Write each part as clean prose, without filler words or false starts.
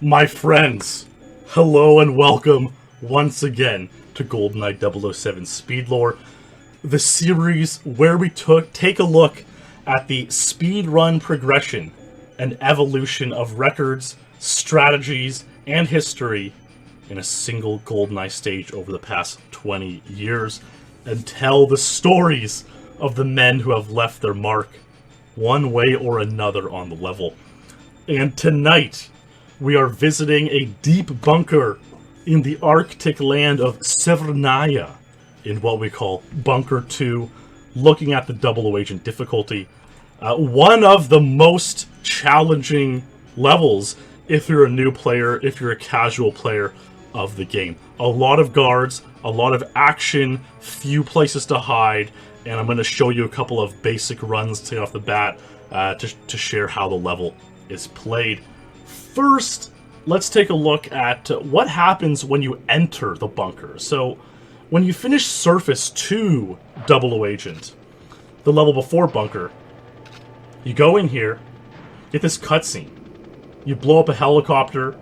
My friends, hello and welcome once again to Goldeneye 007 SpeedLore, the series where we take a look at the speedrun progression and evolution of records, strategies, and history in a single Goldeneye stage over the past 20 years, and tell the stories of the men who have left their mark one way or another on the level. And tonight, we are visiting a deep bunker in the Arctic land of Severnaya, in what we call Bunker 2, looking at the double agent difficulty. One of the most challenging levels if you're a new player, if you're a casual player of the game. A lot of guards, a lot of action, few places to hide, and I'm going to show you a couple of basic runs to get off the bat to share how the level is played. First, let's take a look at what happens when you enter the bunker. So, when you finish Surface 2 Double Agent, the level before Bunker, you go in here, get this cutscene. You blow up a helicopter,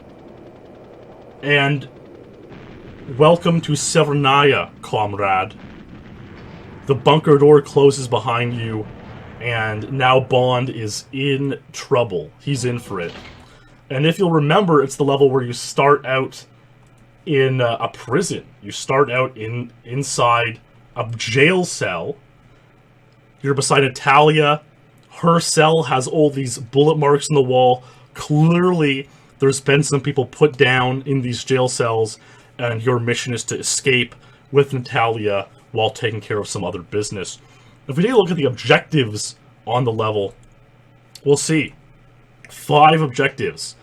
and welcome to Severnaya, comrade. The bunker door closes behind you, and now Bond is in trouble. He's in for it. And if you'll remember, it's the level where you start out in a prison. You start out inside a jail cell. You're beside Natalia. Her cell has all these bullet marks in the wall. Clearly, there's been some people put down in these jail cells, and your mission is to escape with Natalia while taking care of some other business. If we take a look at the objectives on the level, we'll see 5 objectives.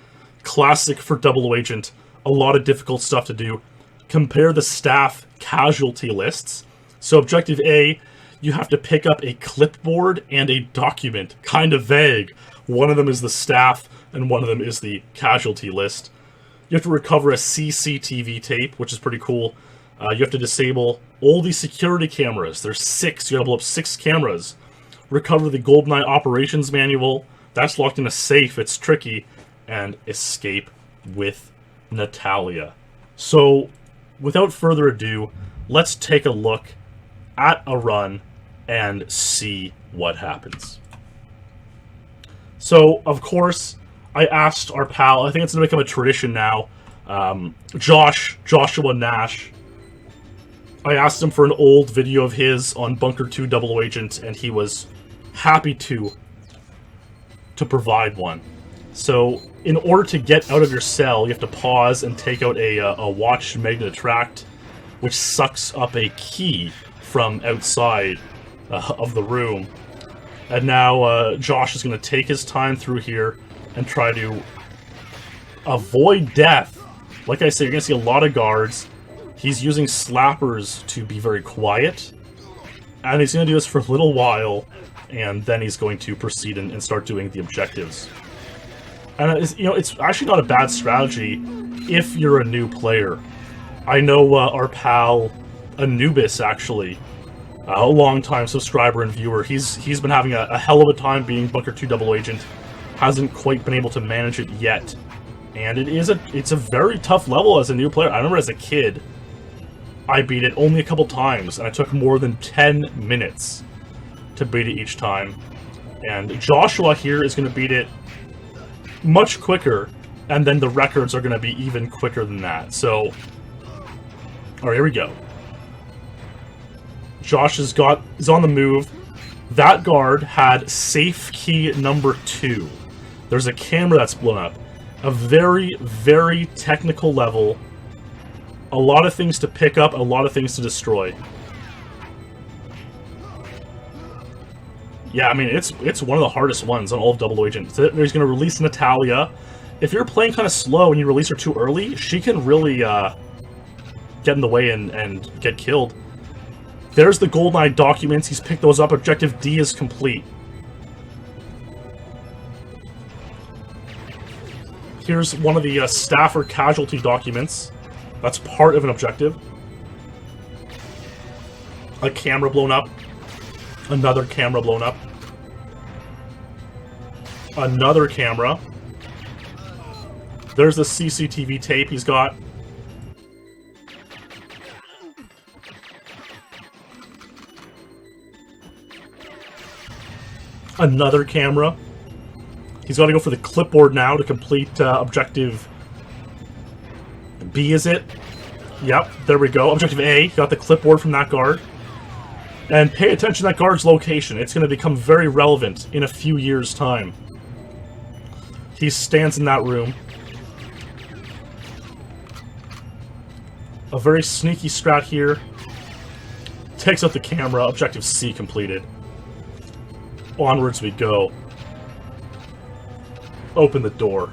Classic for Double Agent, a lot of difficult stuff to do. Compare the staff casualty lists. So objective A, you have to pick up a clipboard and a document. Kind of vague. One of them is the staff, and one of them is the casualty list. You have to recover a CCTV tape, which is pretty cool. You have to disable all these security cameras. There's 6. You gotta blow up 6 cameras. Recover the GoldenEye operations manual. That's locked in a safe. It's tricky. And escape with Natalia. So, without further ado, let's take a look at a run and see what happens. So, of course, I asked our pal, I think it's going to become a tradition now, Joshua Nash. I asked him for an old video of his on Bunker 2 Double Agent, and he was happy to provide one. So, in order to get out of your cell, you have to pause and take out a watch magnet attract, which sucks up a key from outside of the room. And now Josh is going to take his time through here and try to avoid death. Like I said, you're going to see a lot of guards. He's using slappers to be very quiet. And he's going to do this for a little while, and then he's going to proceed and start doing the objectives. And it's actually not a bad strategy if you're a new player. I know our pal Anubis, actually, a long-time subscriber and viewer, he's been having a hell of a time being Bunker 2 Double Agent. Hasn't quite been able to manage it yet. And it's a very tough level as a new player. I remember as a kid, I beat it only a couple times, and I took more than 10 minutes to beat it each time. And Joshua here is going to beat it much quicker, and then the records are going to be even quicker than that. So, alright, here we go. Josh is on the move. That guard had safe key number 2. There's a camera that's blown up. A very, very technical level. A lot of things to pick up, a lot of things to destroy. Yeah, I mean, it's one of the hardest ones on all of Double Agent. So he's going to release Natalia. If you're playing kind of slow and you release her too early, she can really get in the way and get killed. There's the GoldenEye documents. He's picked those up. Objective D is complete. Here's one of the staffer casualty documents. That's part of an objective. A camera blown up. Another camera blown up. Another camera. There's the CCTV tape he's got. Another camera. He's got to go for the clipboard now to complete objective B, is it? Yep, there we go. Objective A. Got the clipboard from that guard. And pay attention to that guard's location. It's going to become very relevant in a few years' time. He stands in that room. A very sneaky strat here. Takes out the camera. Objective C completed. Onwards we go. Open the door.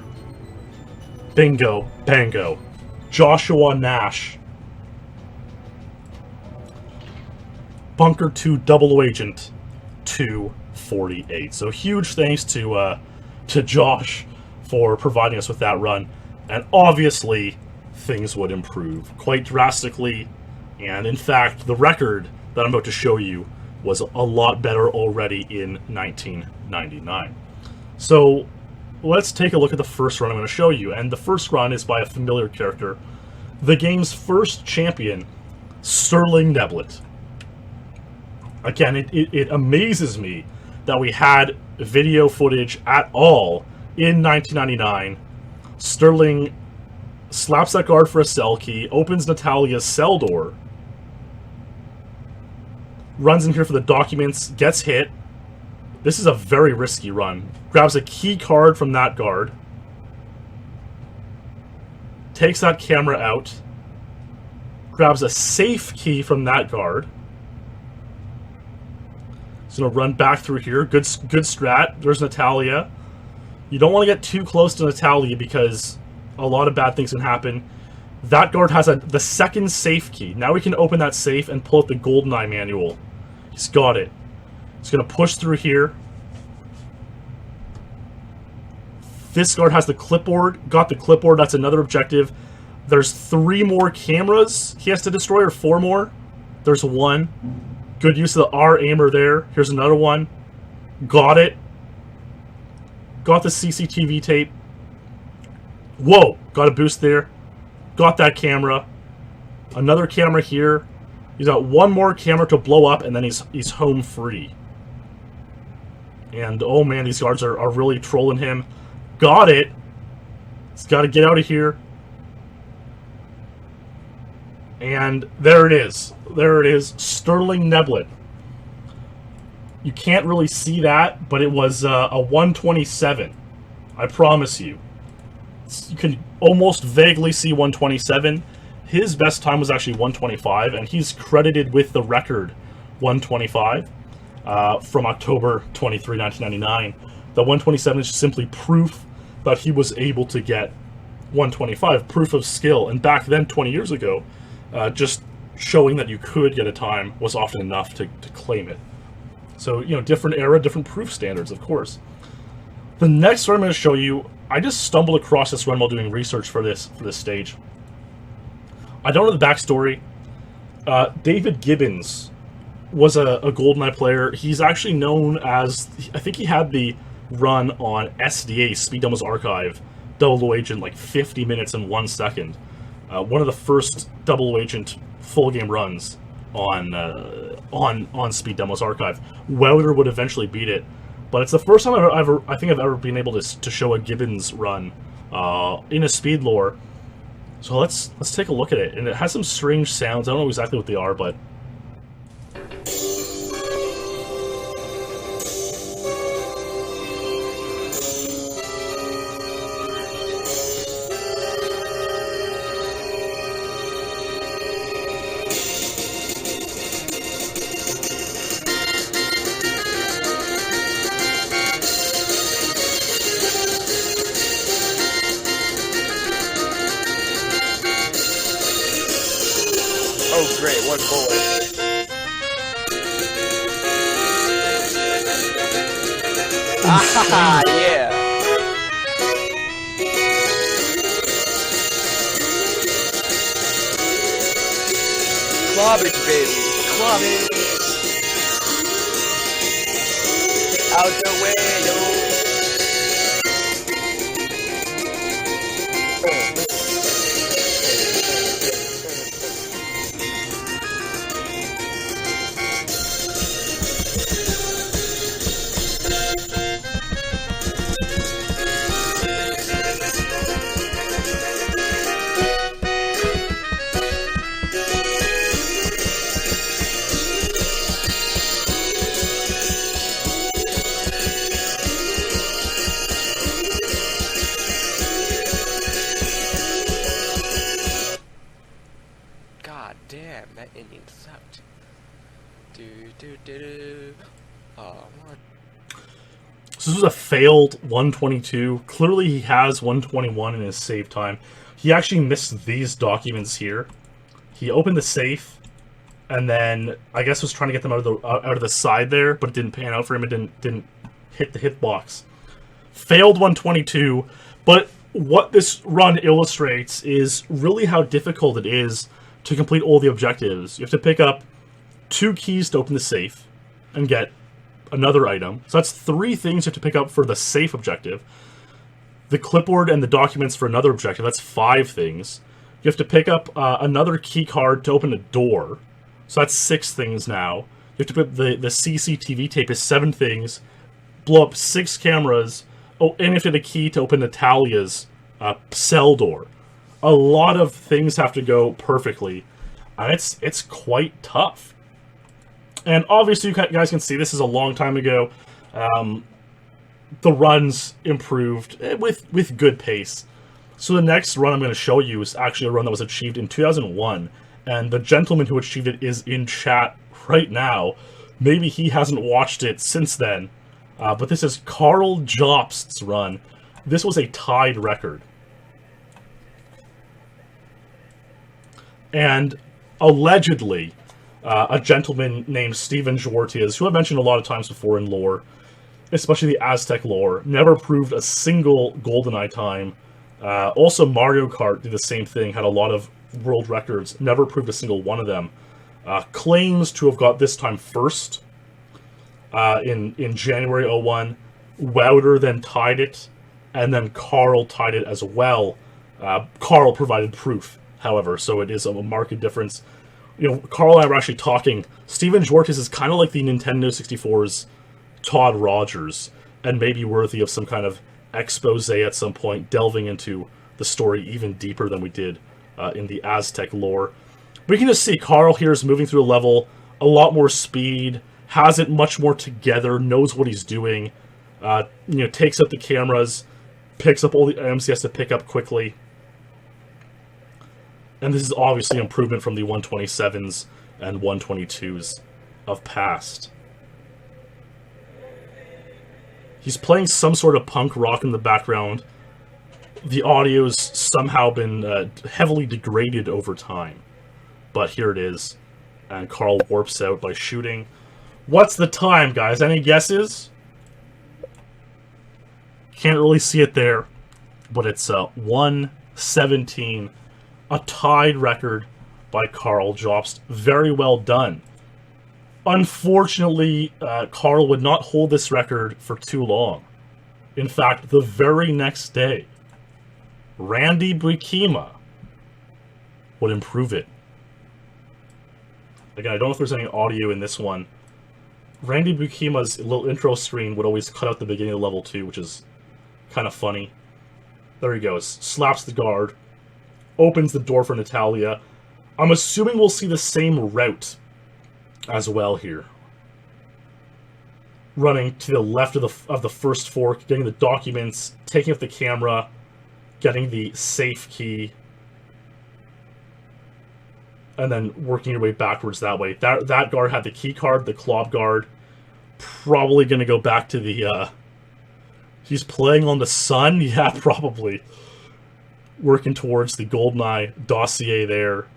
Bingo. Bango. Joshua Nash. Bunker 2 Double Agent 248. So huge thanks to Josh for providing us with that run. And obviously, things would improve quite drastically. And in fact, the record that I'm about to show you was a lot better already in 1999. So let's take a look at the first run I'm going to show you. And the first run is by a familiar character, the game's first champion, Sterling Neblett. Again, it amazes me that we had video footage at all in 1999. Sterling slaps that guard for a cell key, opens Natalia's cell door, runs in here for the documents, gets hit. This is a very risky run. Grabs a key card from that guard. Takes that camera out. Grabs a safe key from that guard. He's going to run back through here. Good strat. There's Natalia. You don't want to get too close to Natalia because a lot of bad things can happen. That guard has the second safe key. Now we can open that safe and pull out the Goldeneye manual. He's got it. He's going to push through here. This guard has the clipboard. Got the clipboard. That's another objective. There's 3 more cameras he has to destroy, or 4 more. There's 1. Good use of the R aimer there. Here's another one. Got it. Got the CCTV tape. Whoa! Got a boost there. Got that camera. Another camera here. He's got 1 more camera to blow up, and then he's home free. And oh man, these guards are really trolling him. Got it. He's got to get out of here. And there it is. There it is. Sterling Neblett. You can't really see that, but it was a 127. I promise you. You can almost vaguely see 127. His best time was actually 125, and he's credited with the record 125 from October 23, 1999. The 127 is simply proof that he was able to get 125, proof of skill. And back then, 20 years ago, just showing that you could get a time was often enough to claim it. So, you know, different era, different proof standards, of course. The next run I'm going to show you, I just stumbled across this run while doing research for this stage. I don't know the backstory. David Gibbons was a GoldenEye player. He's actually known as, I think he had the run on SDA, Speed Demo's Archive, Double Agent, like 50 minutes and 1 second. One of the first Double Agent full game runs on Speed Demo's Archive. Wouter would eventually beat it, but it's the first time I think I've ever been able to show a Gibbons run in a SpeedLore. So let's take a look at it, and it has some strange sounds. I don't know exactly what they are, but Oh, great, 1 bullet. Ah, yeah. Clobbage, baby. Clobbage. Out the way, yo. Intercept. Do. Oh, what? So this was a failed 122. Clearly he has 121 in his save time. He actually missed these documents here. He opened the safe, and then I guess was trying to get them out of the side there, but it didn't pan out for him. It didn't hit the hitbox. Failed 122, but what this run illustrates is really how difficult it is to complete all the objectives. You have to pick up 2 keys to open the safe and get another item. So that's 3 things you have to pick up for the safe objective. The clipboard and the documents for another objective. That's 5 things. You have to pick up another key card to open a door. So that's 6 things now. You have to put the CCTV tape is 7 things. Blow up 6 cameras. Oh, and you have to get a key to open Natalia's cell door. A lot of things have to go perfectly. And it's quite tough. And obviously, you guys can see this is a long time ago. The runs improved with good pace. So the next run I'm going to show you is actually a run that was achieved in 2001. And the gentleman who achieved it is in chat right now. Maybe he hasn't watched it since then. But this is Karl Jobst's run. This was a tied record. And allegedly, a gentleman named Steven Jortias, who I've mentioned a lot of times before in lore, especially the Aztec lore, never proved a single Goldeneye time. Also, Mario Kart did the same thing, had a lot of world records, never proved a single one of them. Claims to have got this time first in January 01. Wouter then tied it, and then Karl tied it as well. Karl provided proof, however, so it is a marked difference. You know, Karl and I were actually talking. Steven Jortias is kind of like the Nintendo 64's Todd Rogers, and maybe worthy of some kind of expose at some point, delving into the story even deeper than we did in the Aztec lore. We can just see Karl here is moving through a level, a lot more speed, has it much more together, knows what he's doing, takes up the cameras, picks up all the items he has to pick up quickly. And this is obviously improvement from the 127s and 122s of past. He's playing some sort of punk rock in the background. The audio's somehow been heavily degraded over time. But here it is. And Karl warps out by shooting. What's the time, guys? Any guesses? Can't really see it there. But it's 1:17. A tied record by Karl Jobst. Very well done. Unfortunately, Karl would not hold this record for too long. In fact, the very next day, Randy Buikema would improve it. Again, I don't know if there's any audio in this one. Randy Buikema's little intro screen would always cut out the beginning of level 2, which is kind of funny. There he goes. Slaps the guard. Opens the door for Natalia. I'm assuming we'll see the same route as well here. Running to the left of the first fork, getting the documents, taking up the camera, getting the safe key, and then working your way backwards that way. That guard had the key card, the Klob guard. Probably going to go back to the... he's playing on the sun? Yeah, probably. Working towards the Goldeneye dossier there.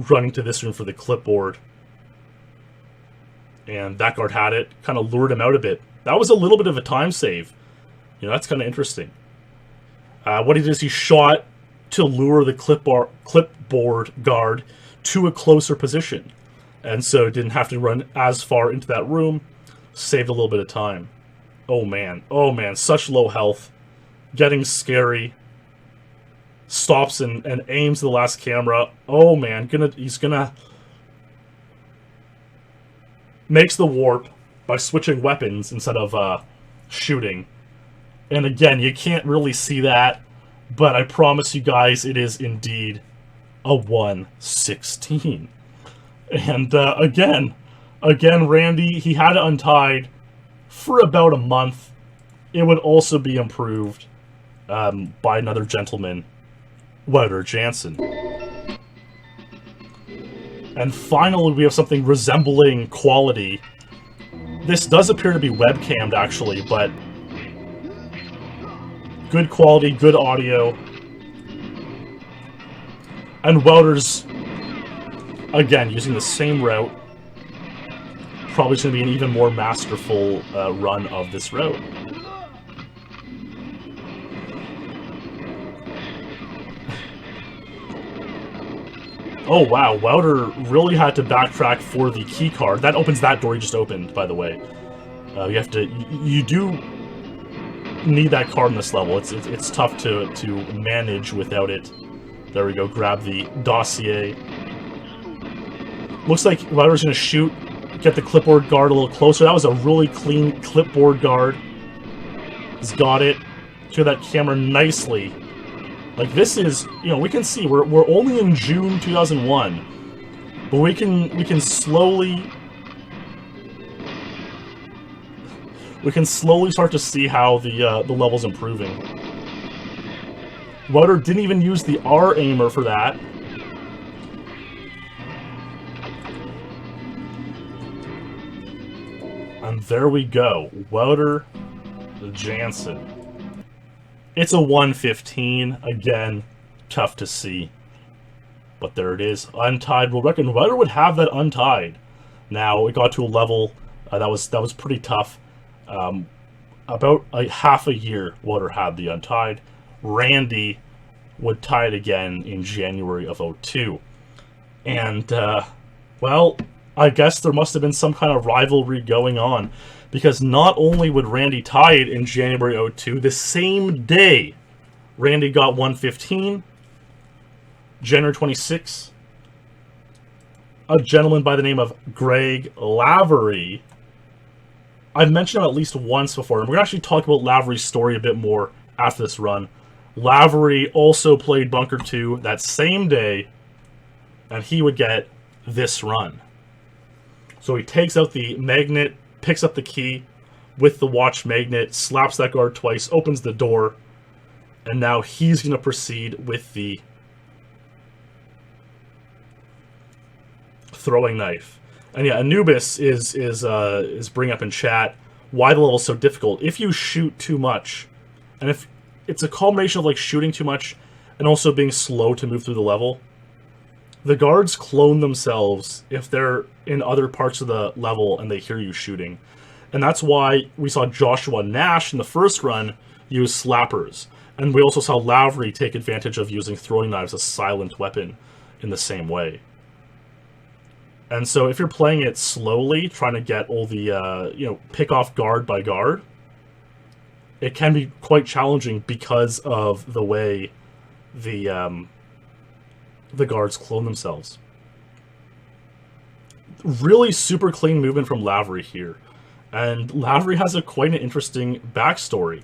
Running to this room for the clipboard. And that guard had it. Kind of lured him out a bit. That was a little bit of a time save. You know, that's kind of interesting. What he did is he shot to lure the clipboard guard to a closer position. And so didn't have to run as far into that room. Saved a little bit of time. Oh man. Oh man. Such low health. Getting scary. Stops and aims the last camera. Oh man. He's gonna... Makes the warp by switching weapons instead of shooting. And again, you can't really see that. But I promise you guys, it is indeed a 1:16. And again, Randy, he had it untied for about a month. It would also be improved by another gentleman, Wouter Jansen. And finally, we have something resembling quality. This does appear to be webcammed, actually, but good quality, good audio. And Wouter's, again, using the same route. Probably going to be an even more masterful run of this route. Oh wow, Wouter really had to backtrack for the key card. That opens that door he just opened, by the way. You do need that card in this level. It's tough to manage without it. There we go, grab the dossier. Looks like Wouter's gonna shoot, get the clipboard guard a little closer. That was a really clean clipboard guard. He's got it. Show that camera nicely. Like, this is, you know, we can see we're only in June 2001, but we can slowly start to see how the level's improving. Wouter didn't even use the R aimer for that. And there we go, Wouter Jansen. It's a 115, again, tough to see. But there it is, untied. We'll reckon Wouter would have that untied. Now, it got to a level that was pretty tough. About half a year, Wouter had the untied. Randy would tie it again in January of 02. And, well, I guess there must have been some kind of rivalry going on. Because not only would Randy tie it in January 02, the same day Randy got 115, January 26, a gentleman by the name of Greg Lavery. I've mentioned him at least once before, and we're going to actually talk about Lavery's story a bit more after this run. Lavery also played Bunker 2 that same day, and he would get this run. So he takes out the magnet, picks up the key with the watch magnet, slaps that guard twice, opens the door, and now he's going to proceed with the throwing knife. And yeah, Anubis is bringing up in chat why the level's so difficult. If you shoot too much, and if it's a combination of like shooting too much and also being slow to move through the level, the guards clone themselves if they're in other parts of the level and they hear you shooting. And that's why we saw Joshua Nash in the first run use slappers. And we also saw Lavery take advantage of using throwing knives as a silent weapon in the same way. And so if you're playing it slowly, trying to get all the, pick off guard by guard, it can be quite challenging because of the way the guards clone themselves. Really super clean movement from Lavery here. And Lavery has quite an interesting backstory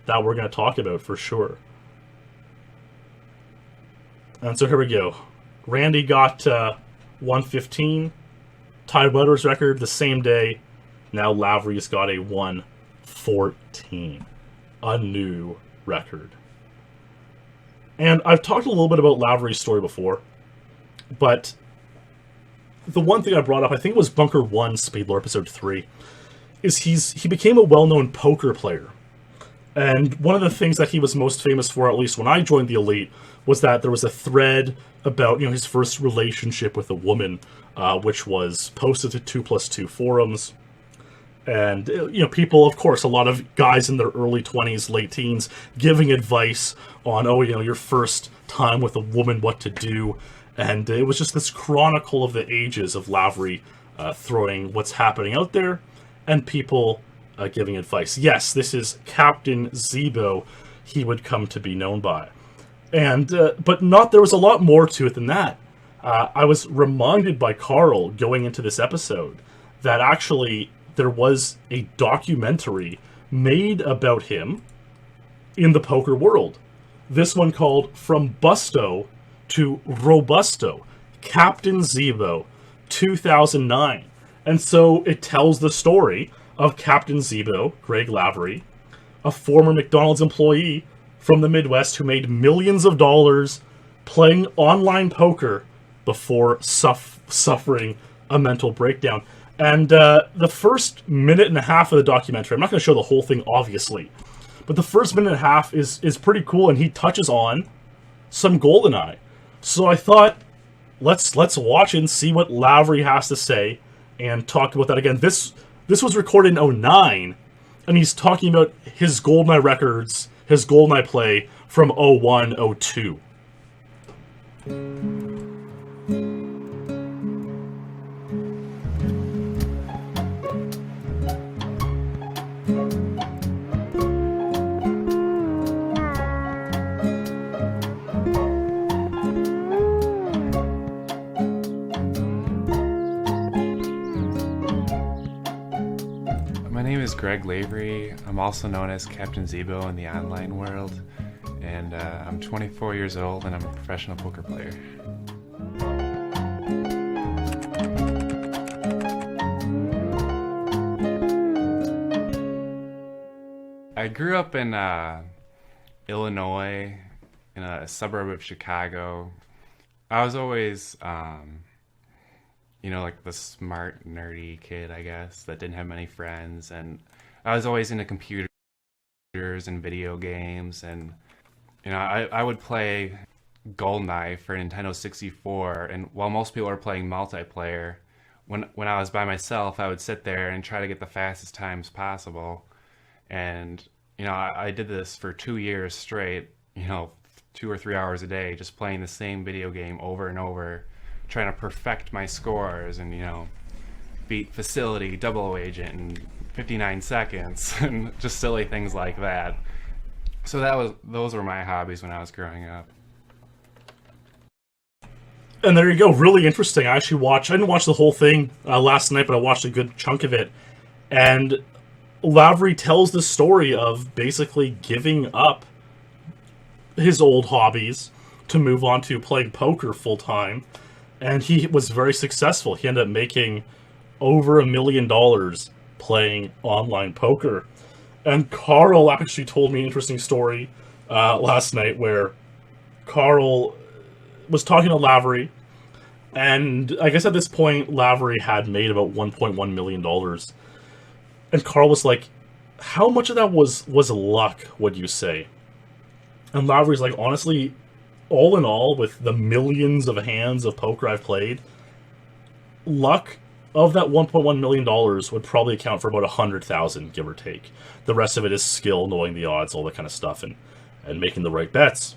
that we're going to talk about for sure. And so here we go. Randy got 115, tied Wouter's record the same day. Now Lavery's got a 114, a new record. And I've talked a little bit about Lavery's story before, but the one thing I brought up, I think it was Bunker 1, SpeedLore Episode 3, is he became a well-known poker player. And one of the things that he was most famous for, at least when I joined the Elite, was that there was a thread about his first relationship with a woman, which was posted to 2+2 forums. And, people, of course, a lot of guys in their early 20s, late teens, giving advice on, your first time with a woman, what to do. And it was just this chronicle of the ages of Lavery throwing what's happening out there and people giving advice. Yes, this is Captain Zeebo, he would come to be known by. And, there was a lot more to it than that. I was reminded by Karl going into this episode that actually there was a documentary made about him in the poker world. This one called From Busto to Robusto, Captain Zeebo, 2009. And so it tells the story of Captain Zeebo, Greg Lavery, a former McDonald's employee from the Midwest who made millions of dollars playing online poker before suffering a mental breakdown. And the first minute and a half of the documentary, I'm not going to show the whole thing, obviously, but the first minute and a half is pretty cool, and he touches on some Goldeneye. So I thought, let's watch and see what Lavery has to say and talk about that again. This was recorded in 2009, and he's talking about his Goldeneye records, his Goldeneye play from 2001, 2002. Greg Lavery. I'm also known as Captain Zeebo in the online world, and I'm 24 years old and I'm a professional poker player. I grew up in Illinois, in a suburb of Chicago. I was always like the smart, nerdy kid, I guess, that didn't have many friends. And I was always into computers and video games. And, I would play Goldeneye for Nintendo 64. And while most people are playing multiplayer, when I was by myself, I would sit there and try to get the fastest times possible. And, I did this for 2 years straight, 2 or 3 hours a day, just playing the same video game over and over, trying to perfect my scores and, beat Facility, Double Agent in 59 seconds and just silly things like that. So those were my hobbies when I was growing up. And there you go, really interesting. I didn't watch the whole thing last night, but I watched a good chunk of it. And Lavery tells the story of basically giving up his old hobbies to move on to playing poker full time. And he was very successful. He ended up making over $1 million playing online poker. And Karl actually told me an interesting story last night where Karl was talking to Lavery. And I guess at this point, Lavery had made about $1.1 million. And Karl was like, how much of that was luck, would you say? And Lavery's like, honestly, all in all, with the millions of hands of poker I've played, luck of that $1.1 million would probably account for about 100,000, give or take. The rest of it is skill, knowing the odds, all that kind of stuff, and making the right bets.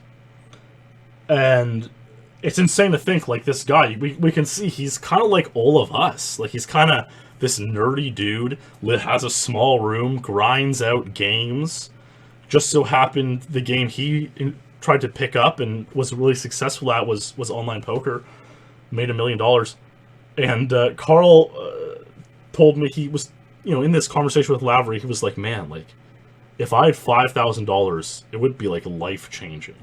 And it's insane to think, like, this guy, we can see he's kind of like all of us. Like, he's kind of this nerdy dude, has a small room, grinds out games. Just so happened the game he tried to pick up and was really successful at was online poker. Made $1 million. And Karl told me he was, in this conversation with Lavery, he was like, man, like, if I had $5,000, it would be, like, life-changing.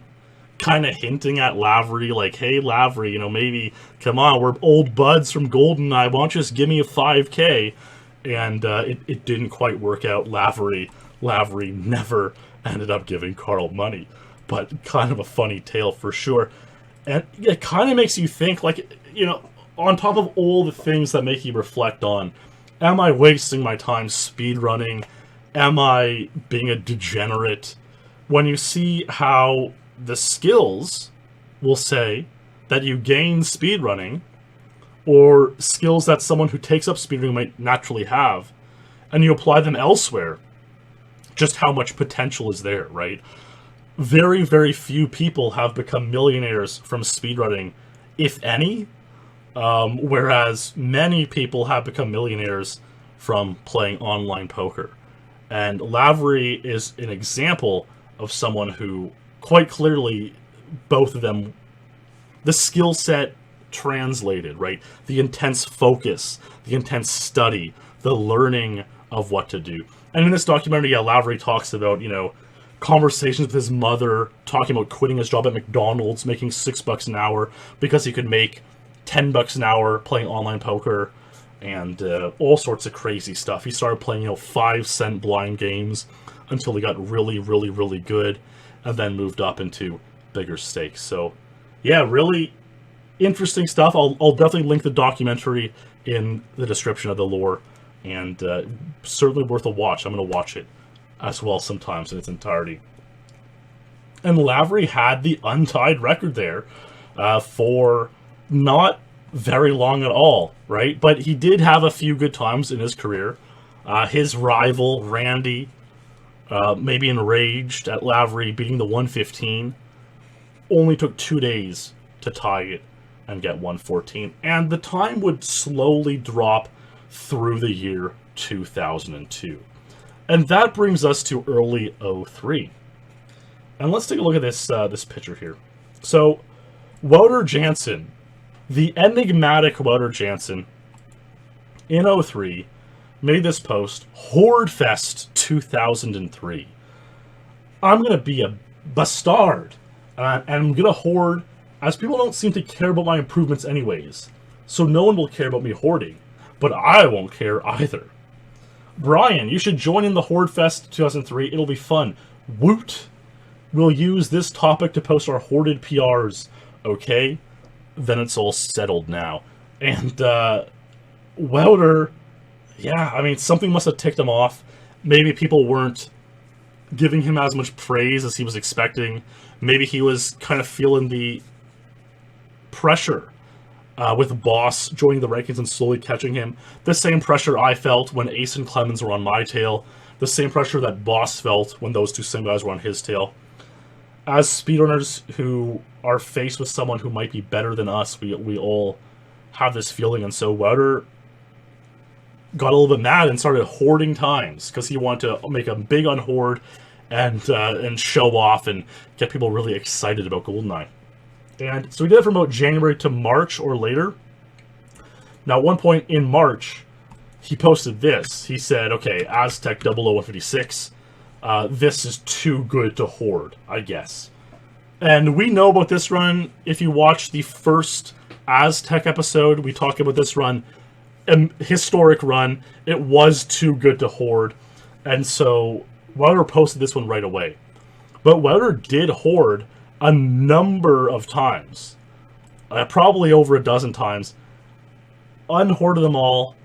Kind of hinting at Lavery, like, hey, Lavery, maybe, come on, we're old buds from Goldeneye, why don't you just give me a $5K? And it didn't quite work out. Lavery never ended up giving Karl money. But kind of a funny tale for sure. And it kind of makes you think, like, on top of all the things that make you reflect on, am I wasting my time speedrunning? Am I being a degenerate? When you see how the skills will say that you gain speedrunning, or skills that someone who takes up speedrunning might naturally have, and you apply them elsewhere, just how much potential is there, right? Very, very few people have become millionaires from speedrunning, if any, whereas many people have become millionaires from playing online poker. And Lavery is an example of someone who, quite clearly, both of them, the skill set translated, right? The intense focus, the intense study, the learning of what to do. And in this documentary, Lavery talks about, conversations with his mother, talking about quitting his job at McDonald's, making $6 an hour because he could make $10 an hour playing online poker, and all sorts of crazy stuff. He started playing, 5-cent blind games until he got really, really, really good, and then moved up into bigger stakes. So, yeah, really interesting stuff. I'll definitely link the documentary in the description of the lore, and certainly worth a watch. I'm going to watch it as well sometimes in its entirety. And Lavery had the untied record there for not very long at all, right? But he did have a few good times in his career. His rival, Randy, maybe enraged at Lavery beating the 115, only took 2 days to tie it and get 114. And the time would slowly drop through the year 2002. And that brings us to early 03. And let's take a look at this picture here. So, Wouter Jansen, the enigmatic Wouter Jansen, in 03, made this post, Horde Fest 2003. I'm going to be a bastard, and I'm going to hoard, as people don't seem to care about my improvements anyways. So no one will care about me hoarding, but I won't care either. Bryan, you should join in the Horde Fest 2003. It'll be fun. Woot! We'll use this topic to post our hoarded PRs, okay? Then it's all settled now. And, Wouter, yeah, I mean, something must have ticked him off. Maybe people weren't giving him as much praise as he was expecting. Maybe he was kind of feeling the pressure with Boss joining the rankings and slowly catching him. The same pressure I felt when Ace and Clemens were on my tail. The same pressure that Boss felt when those two same guys were on his tail. As speedrunners who are faced with someone who might be better than us, we all have this feeling. And so Wouter got a little bit mad and started hoarding times because he wanted to make a big unhoard and show off and get people really excited about Goldeneye. And so he did it from about January to March or later. Now, at one point in March, he posted this. He said, okay, Aztec 00156, this is too good to hoard, I guess. And we know about this run. If you watch the first Aztec episode, we talk about this run, a historic run. It was too good to hoard. And so Wouter posted this one right away. But Wouter did hoard a number of times, probably over a dozen times, unhoarded them all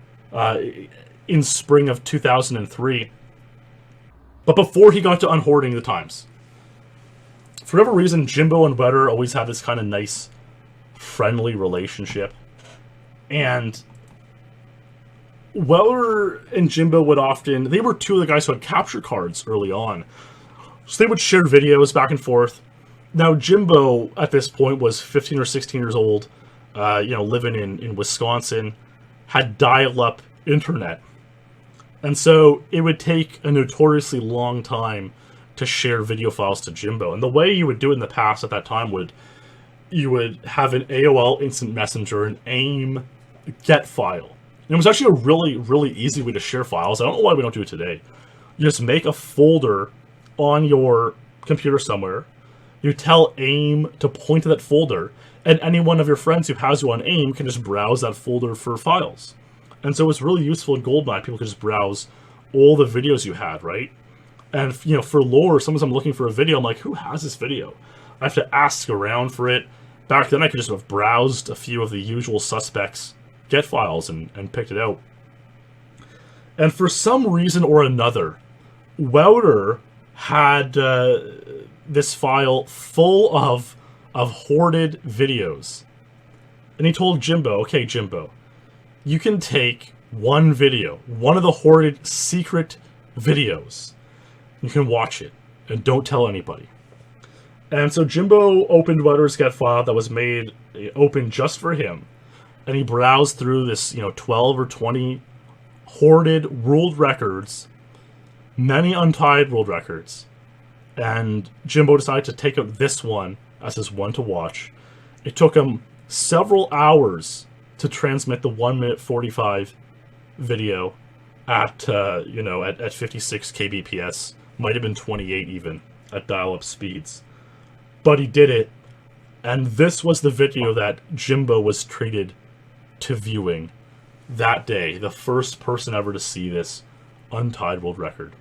in spring of 2003. But before he got to unhoarding the times, for whatever reason, Jimbo and Wouter always have this kind of nice, friendly relationship. And Wouter and Jimbo would often, they were two of the guys who had capture cards early on. So they would share videos back and forth. Now, Jimbo, at this point, was 15 or 16 years old, living in Wisconsin, had dial-up internet. And so it would take a notoriously long time to share video files to Jimbo. And the way you would do it in the past at that time you would have an AOL Instant Messenger, an AIM get file. And it was actually a really, really easy way to share files. I don't know why we don't do it today. You just make a folder on your computer somewhere. You tell AIM to point to that folder, and any one of your friends who has you on AIM can just browse that folder for files. And so it's really useful in Goldeneye. People could just browse all the videos you had, right? And, for lore, sometimes I'm looking for a video, I'm like, who has this video? I have to ask around for it. Back then, I could just have browsed a few of the usual suspects' get files and picked it out. And for some reason or another, Wouter had this file full of hoarded videos. And he told Jimbo, okay, Jimbo, you can take one video, one of the hoarded secret videos. You can watch it, and don't tell anybody. And so Jimbo opened Wouter's get file that was made open just for him. And he browsed through this, 12 or 20 hoarded world records, many untied world records. And Jimbo decided to take out this one as his one to watch. It took him several hours to transmit the 1 minute 45 video at 56 kbps. Might have been 28 even at dial-up speeds. But he did it, and this was the video that Jimbo was treated to viewing that day. The first person ever to see this untied world record.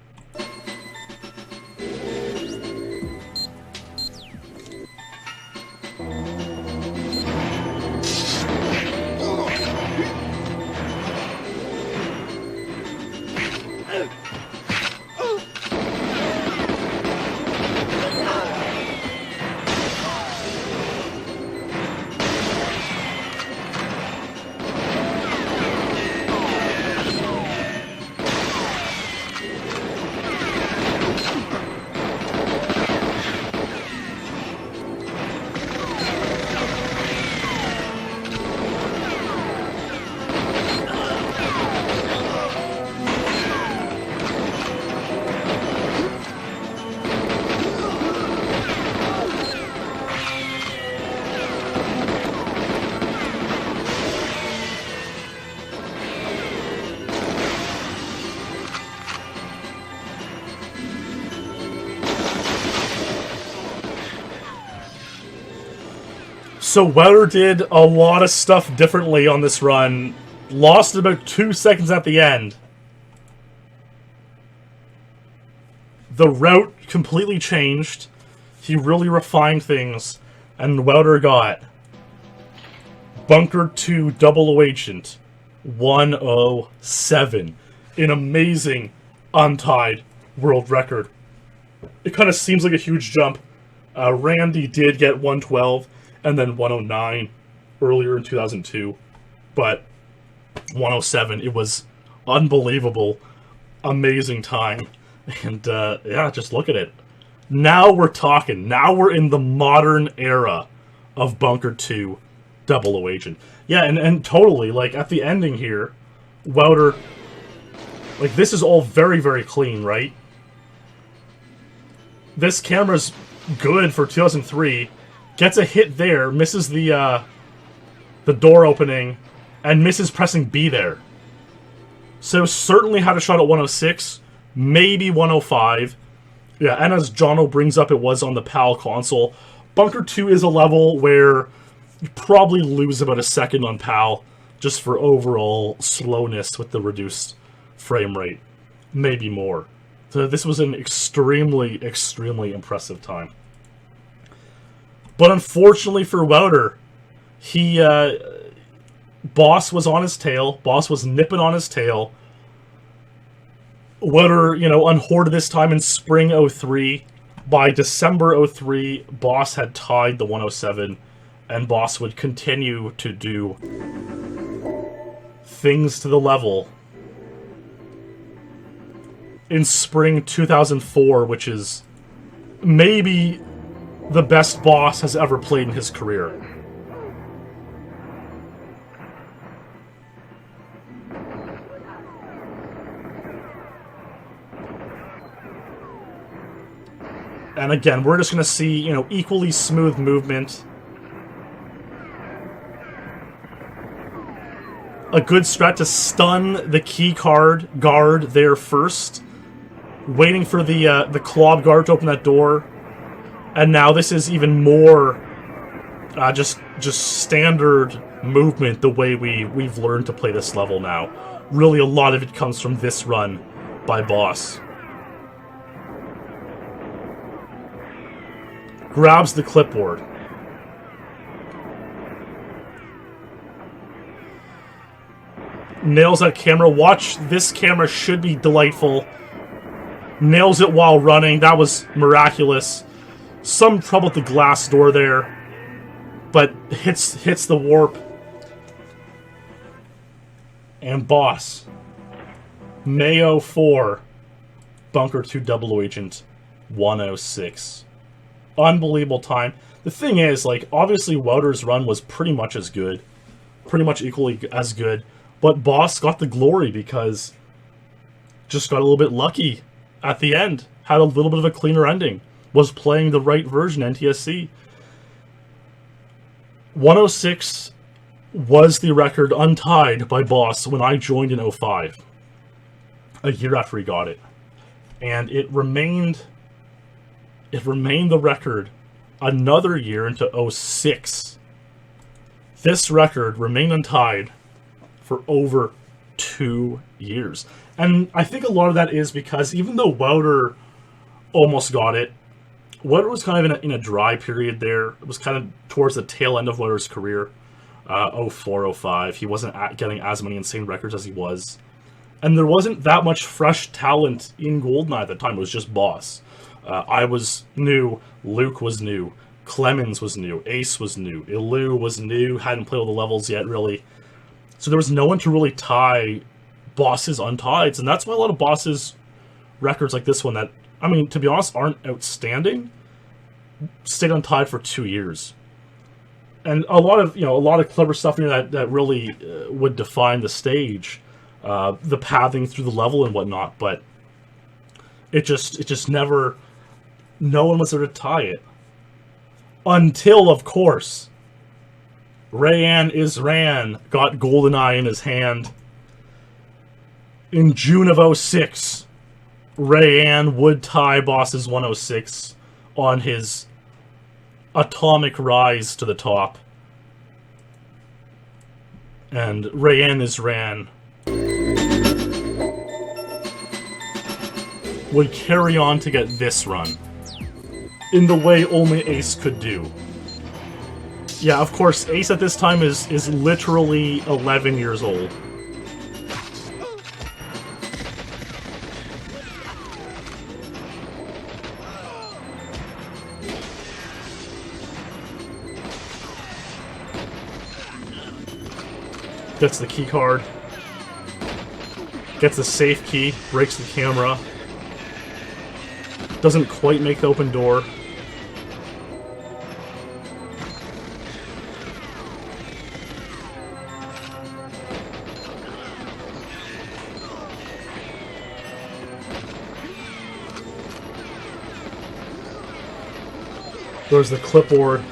So Wouter did a lot of stuff differently on this run. Lost about 2 seconds at the end. The route completely changed. He really refined things. And Wouter got Bunker 2 Double Agent 107. An amazing untied world record. It kind of seems like a huge jump. Randy did get 112 and then 109 earlier in 2002. But 107, it was unbelievable. Amazing time. And yeah, just look at it. Now we're talking. Now we're in the modern era of Bunker 2 Double Agent. Yeah, and totally, like, at the ending here, Wouter, like, this is all very, very clean, right? This camera's good for 2003. Gets a hit there, misses the door opening, and misses pressing B there. So certainly had a shot at 106, maybe 105. Yeah, and as Jono brings up, it was on the PAL console. Bunker 2 is a level where you probably lose about a second on PAL just for overall slowness with the reduced frame rate. Maybe more. So this was an extremely, extremely impressive time. But unfortunately for Wouter, he, Boss was on his tail. Boss was nipping on his tail. Wouter, you know, unhoarded this time in spring 03. By December 03, Boss had tied the 107, and Boss would continue to do things to the level in spring 2004, which is maybe the best Boss has ever played in his career. And again, we're just going to see, you know, equally smooth movement. A good strat to stun the key card guard there first. Waiting for the Klob guard to open that door. And now this is even more just standard movement the way we've learned to play this level now. Really, a lot of it comes from this run by Boss. Grabs the clipboard. Nails that camera. Watch, this camera should be delightful. Nails it while running. That was miraculous. Some trouble with the glass door there, but hits the warp. And Boss. May 04. Bunker 2 Double Agent 106. Unbelievable time. The thing is, like, obviously Wouter's run was pretty much as good. Pretty much equally as good. But Boss got the glory because just got a little bit lucky at the end. Had a little bit of a cleaner ending. Was playing the right version, NTSC. 106 was the record untied by Boss when I joined in 05. A year after he got it. And it remained the record another year into 06. This record remained untied for over 2 years. And I think a lot of that is because even though Wouter almost got it, Wouter was kind of in a dry period there. It was kind of towards the tail end of Wouter's career. 04, 05. He wasn't getting as many insane records as he was. And there wasn't that much fresh talent in Goldeneye at the time. It was just Boss. I was new, Luke was new, Clemens was new, Ace was new, Ilu was new, hadn't played all the levels yet, really. So there was no one to really tie Boss's untieds, and that's why a lot of Boss's records like this one that, I mean, to be honest, aren't outstanding, stayed untied for 2 years. And a lot of clever stuff in there that really would define the stage, the pathing through the level and whatnot, but it just never... No one was there to tie it. Until, of course, Rayan Isran got Goldeneye in his hand. In June of 06, Rayan would tie Boss's 106 on his atomic rise to the top And Rayan Isran would carry on to get this run in the way only Ace could do. Yeah, of course, Ace at this time is literally 11 years old. Gets the key card. Gets the safe key. Breaks the camera. Doesn't quite make the open door. There's the clipboard.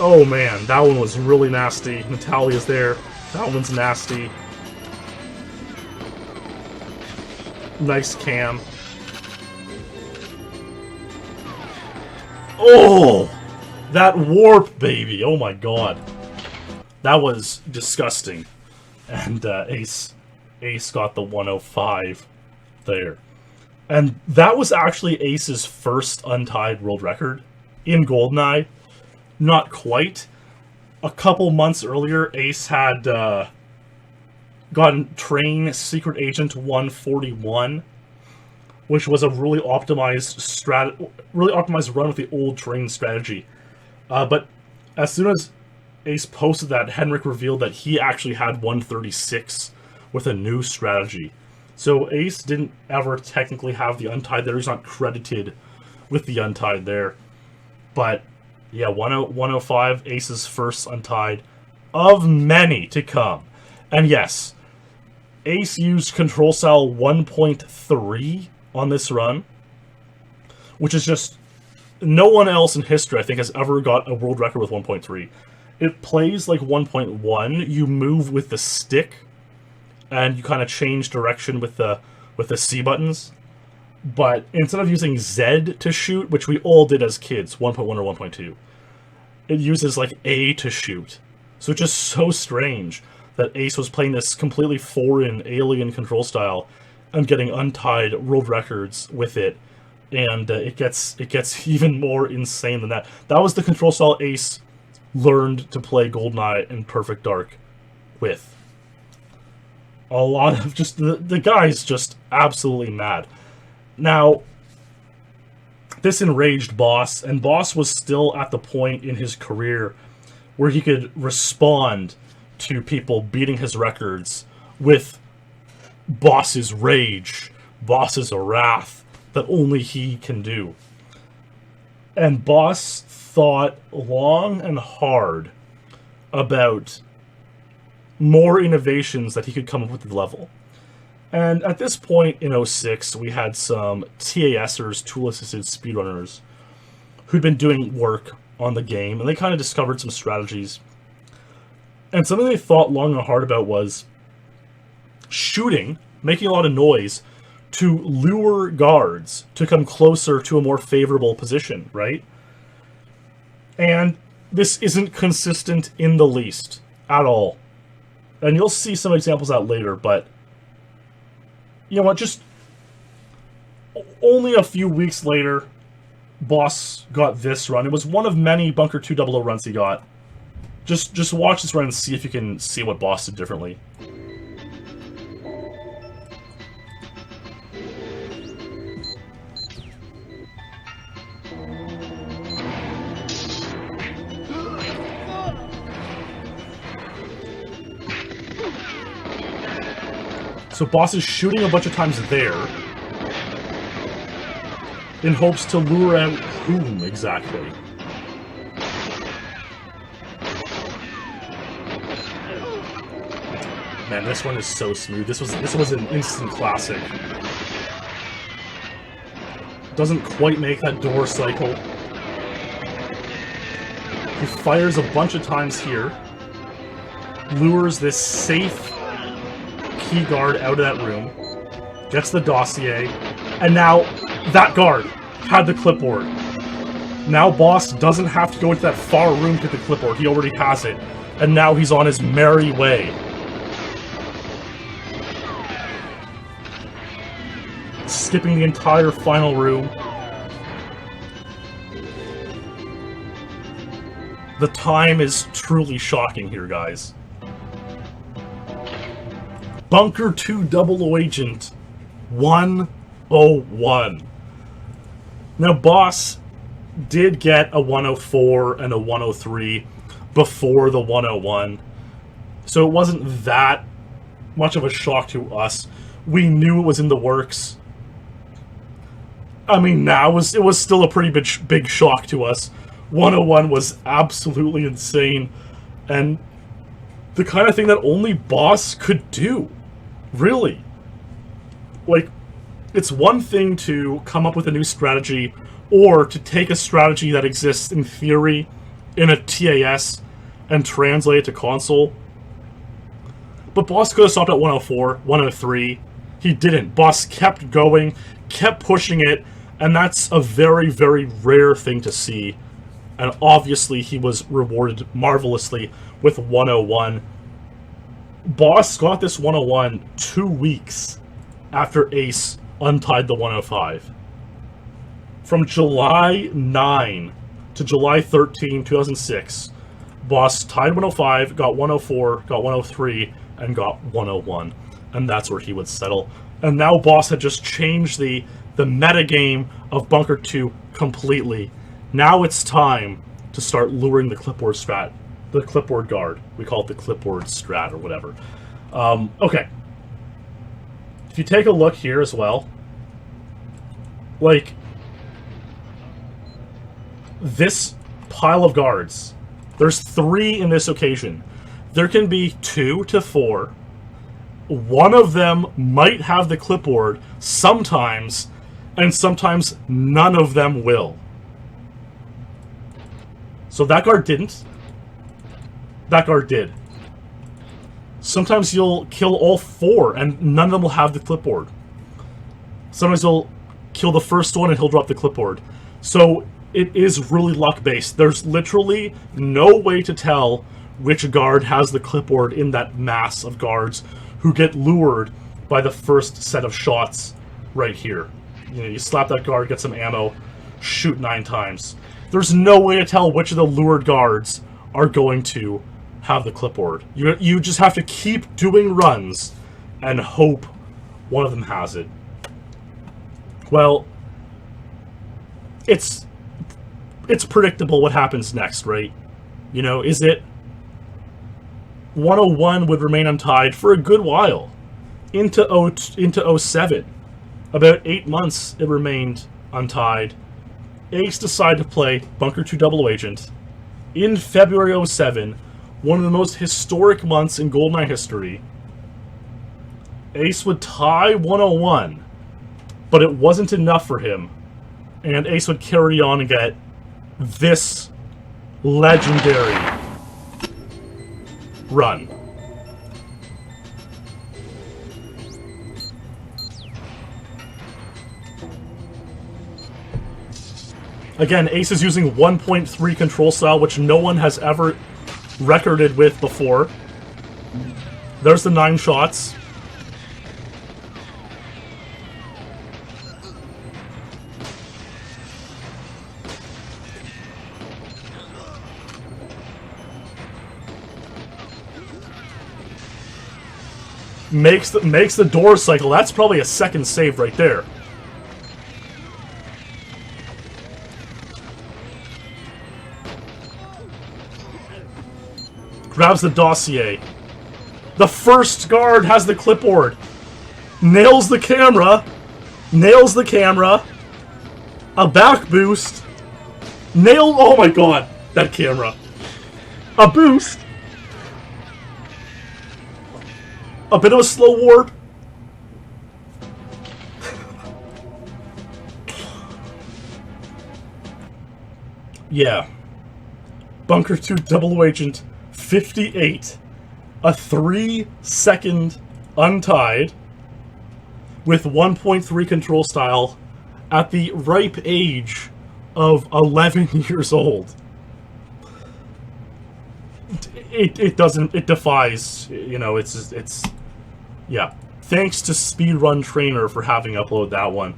Oh man, that one was really nasty. Natalia's there. That one's nasty. Nice cam. Oh! That warp, baby! Oh my god. That was disgusting. And Ace got the 105 there. And that was actually Ace's first untied world record in Goldeneye. Not quite. A couple months earlier, Ace had gotten Train Secret Agent 141, which was a really optimized run with the old Train strategy. But as soon as Ace posted that, Henrik revealed that he actually had 136 with a new strategy. So Ace didn't ever technically have the Untied there. He's not credited with the Untied there. But yeah, 105, Ace's first Untied of many to come. And yes, Ace used Control Cell 1.3 on this run, which is just... no one else in history, I think, has ever got a world record with 1.3. It plays like 1.1. You move with the stick, and you kind of change direction with the C buttons. But instead of using Z to shoot, which we all did as kids, 1.1 or 1.2, it uses like A to shoot. So it's just so strange that Ace was playing this completely foreign, alien control style and getting untied world records with it. And it gets even more insane than that. That was the control style Ace learned to play Goldeneye in Perfect Dark with. A lot of just... the guy's just absolutely mad. Now, this enraged Boss, and Boss was still at the point in his career where he could respond to people beating his records with Boss's rage, Boss's wrath, that only he can do. And Boss thought long and hard about more innovations that he could come up with at the level. And at this point in 06, we had some TASers, tool-assisted speedrunners, who'd been doing work on the game, and they kind of discovered some strategies. And something they thought long and hard about was shooting, making a lot of noise, to lure guards to come closer to a more favorable position, right? And this isn't consistent in the least, at all. And you'll see some examples out later, but you know what, just only a few weeks later, Boss got this run. It was one of many Bunker 200 runs he got. Just watch this run and see if you can see what Boss did differently. So Boss is shooting a bunch of times there in hopes to lure out whom exactly. Man, this one is so smooth. This was an instant classic. Doesn't quite make that door cycle. He fires a bunch of times here. Lures this safe key guard out of that room, gets the dossier, and now that guard had the clipboard. Now Boss doesn't have to go into that far room to get the clipboard. He already has it. And now he's on his merry way. Skipping the entire final room. The time is truly shocking here, guys. Bunker 2 00 Agent 101. Now, Boss did get a 104 and a 103 before the 101, so it wasn't that much of a shock to us. We knew it was in the works. I mean, now it was still a pretty big shock to us. 101 was absolutely insane, and the kind of thing that only Boss could do. Really. Like, it's one thing to come up with a new strategy, or to take a strategy that exists in theory in a TAS and translate it to console. But Boss could have stopped at 104, 103. He didn't. Boss kept going, kept pushing it, and that's a very, very rare thing to see. And obviously he was rewarded marvelously with 101. Boss got this 101 2 weeks after Ace untied the 105. From July 9 to July 13, 2006, Boss tied 105, got 104, got 103, and got 101. And that's where he would settle. And now Boss had just changed the metagame of Bunker 2 completely. Now it's time to start luring the clipboard strat. The clipboard guard. We call it the clipboard strat or whatever. Okay. If you take a look here as well, like, this pile of guards, there's 3 in this occasion. There can be 2 to 4. One of them might have the clipboard sometimes, and sometimes none of them will. So that guard didn't. That guard did. Sometimes you'll kill all 4 and none of them will have the clipboard. Sometimes you'll kill the first one and he'll drop the clipboard. So it is really luck-based. There's literally no way to tell which guard has the clipboard in that mass of guards who get lured by the first set of shots right here. You know, you slap that guard, get some ammo, shoot 9 times. There's no way to tell which of the lured guards are going to have the clipboard. You just have to keep doing runs and hope one of them has it. Well, it's predictable what happens next, right? You know, is it 101 would remain untied for a good while into 07. About 8 months it remained untied. Ace decided to play Bunker 2 00 Agent in February 07, one of the most historic months in Goldeneye history. Ace would tie 101, but it wasn't enough for him, and Ace would carry on and get this legendary run. Again, Ace is using 1.3 control style, which no one has ever recorded with before. There's the 9 shots. Makes the door cycle. That's probably a second save right there. Grabs the dossier. The first guard has the clipboard. Nails the camera. Nails the camera. A back boost. Oh my god, that camera. A boost. A bit of a slow warp. Yeah. Bunker 2 00 Agent 58. A 3-second untied with 1.3 control style at the ripe age of 11 years old. It defies, you know, it's yeah. Thanks to Speedrun Trainer for having uploaded that one.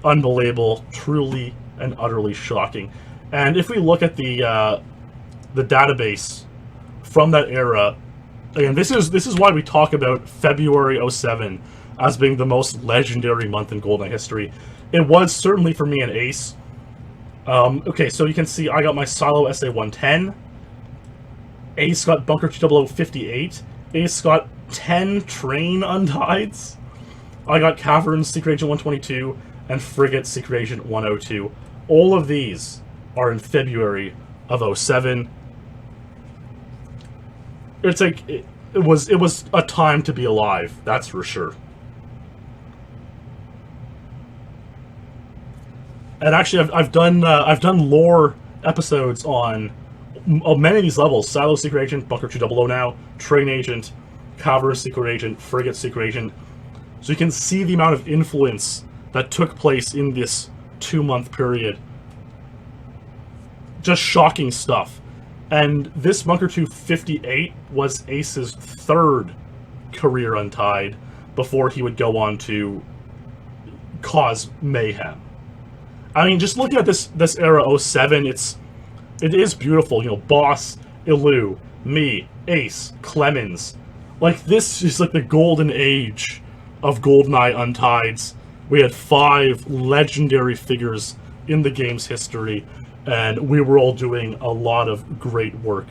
Unbelievable, truly and utterly shocking. And if we look at the database from that era, again, this is why we talk about February 07 as being the most legendary month in GoldenEye history. It was certainly for me an ace. Okay, so you can see I got my Silo SA-110. Ace got Bunker 2058. Ace got 10 Train Untieds. I got Caverns Secret Agent 122 and Frigate Secret Agent 102. All of these are in February of 07. It's like it was a time to be alive, that's for sure. And actually, I've done lore episodes on many of these levels: Silo Secret Agent, Bunker 200 now, Train Agent, Cavalry Secret Agent, Frigate Secret Agent. So you can see the amount of influence that took place in this 2-month period. Just shocking stuff. And this Bunker 258 was Ace's 3rd career Untied before he would go on to cause mayhem. I mean, just looking at this era 07, it is beautiful. You know, Boss, Ilu, me, Ace, Clemens. Like, this is like the golden age of GoldenEye Untieds. We had 5 legendary figures in the game's history, and we were all doing a lot of great work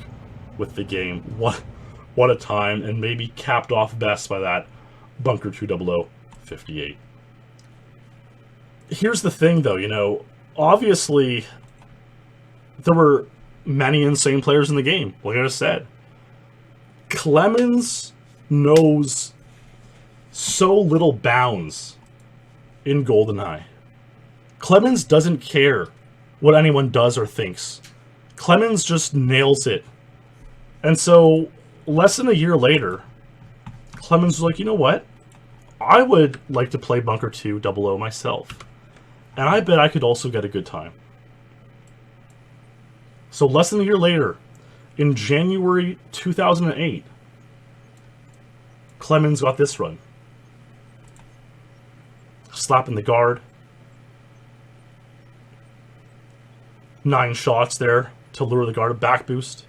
with the game. What a time, and maybe capped off best by that Bunker 20058. Here's the thing, though, you know, obviously there were many insane players in the game, like I just said. Clemens knows so little bounds in GoldenEye. Clemens doesn't care what anyone does or thinks. Clemens just nails it. And so, less than a year later, Clemens was like, you know what? I would like to play Bunker 200 myself. And I bet I could also get a good time. So less than a year later, in January 2008, Clemens got this run. Slapping the guard. 9 shots there to lure the guard, a back boost.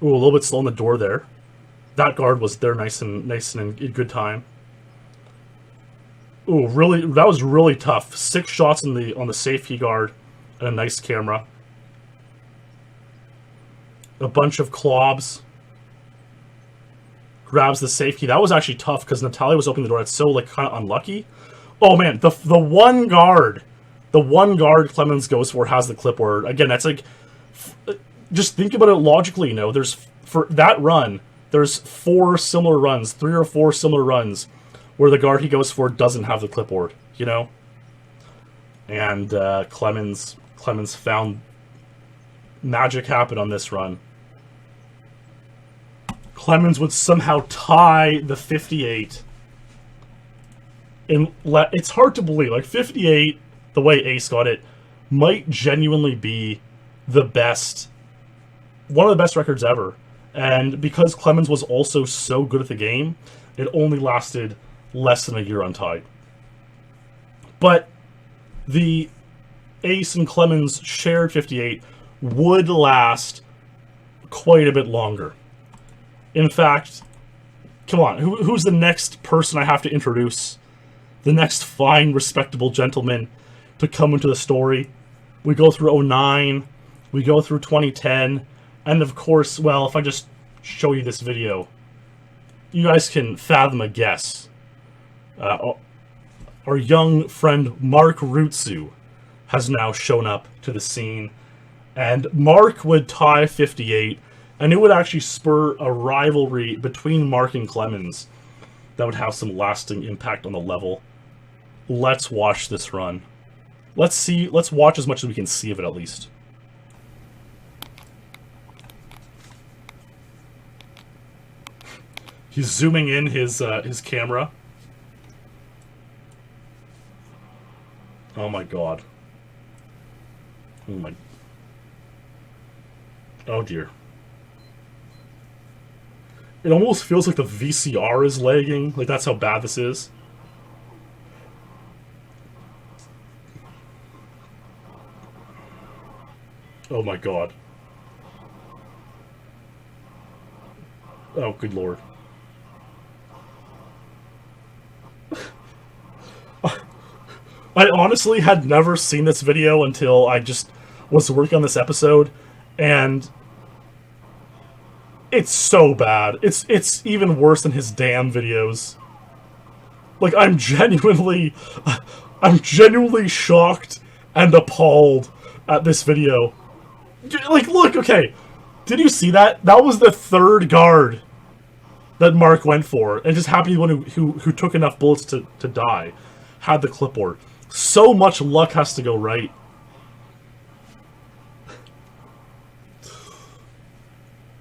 Ooh, a little bit slow on the door there. That guard was there nice and in good time. Ooh, really, that was really tough. 6 shots on the safety guard and a nice camera. A bunch of clobs. Grabs the safety. That was actually tough because Natalia was opening the door. It's so like kind of unlucky. Oh man, the one guard Clemens goes for has the clipboard. Again, that's like, just think about it logically. You know, there's for that run. There's 4 similar runs, 3 or 4 similar runs, where the guard he goes for doesn't have the clipboard, you know? And Clemens found magic happen on this run. Clemens would somehow tie the 58. It's hard to believe. Like, 58, the way Ace got it, might genuinely be the best, one of the best records ever. And because Clemens was also so good at the game, it only lasted less than a year untied. But the Ace and Clemens shared 58 would last quite a bit longer. In fact, come on, who's the next person I have to introduce? The next fine, respectable gentleman to come into the story. We go through 09, we go through 2010, and of course, well, if I just show you this video, you guys can fathom a guess. Our young friend Marc Rutzou has now shown up to the scene, and Marc would tie 58, and it would actually spur a rivalry between Marc and Clemens that would have some lasting impact on the level. Let's watch this run. Let's watch as much as we can see of it at least. He's zooming in his camera. Oh my god. Oh my... Oh dear. It almost feels like the VCR is lagging. Like, that's how bad this is. Oh my god. Oh, good lord. I honestly had never seen this video until I just was working on this episode, and it's so bad. It's even worse than his damn videos. Like, I'm genuinely shocked and appalled at this video. Like, look, okay, did you see that? That was the third guard that Marc went for, and just happened to be one who took enough bullets to die. Had the clipboard. So much luck has to go right.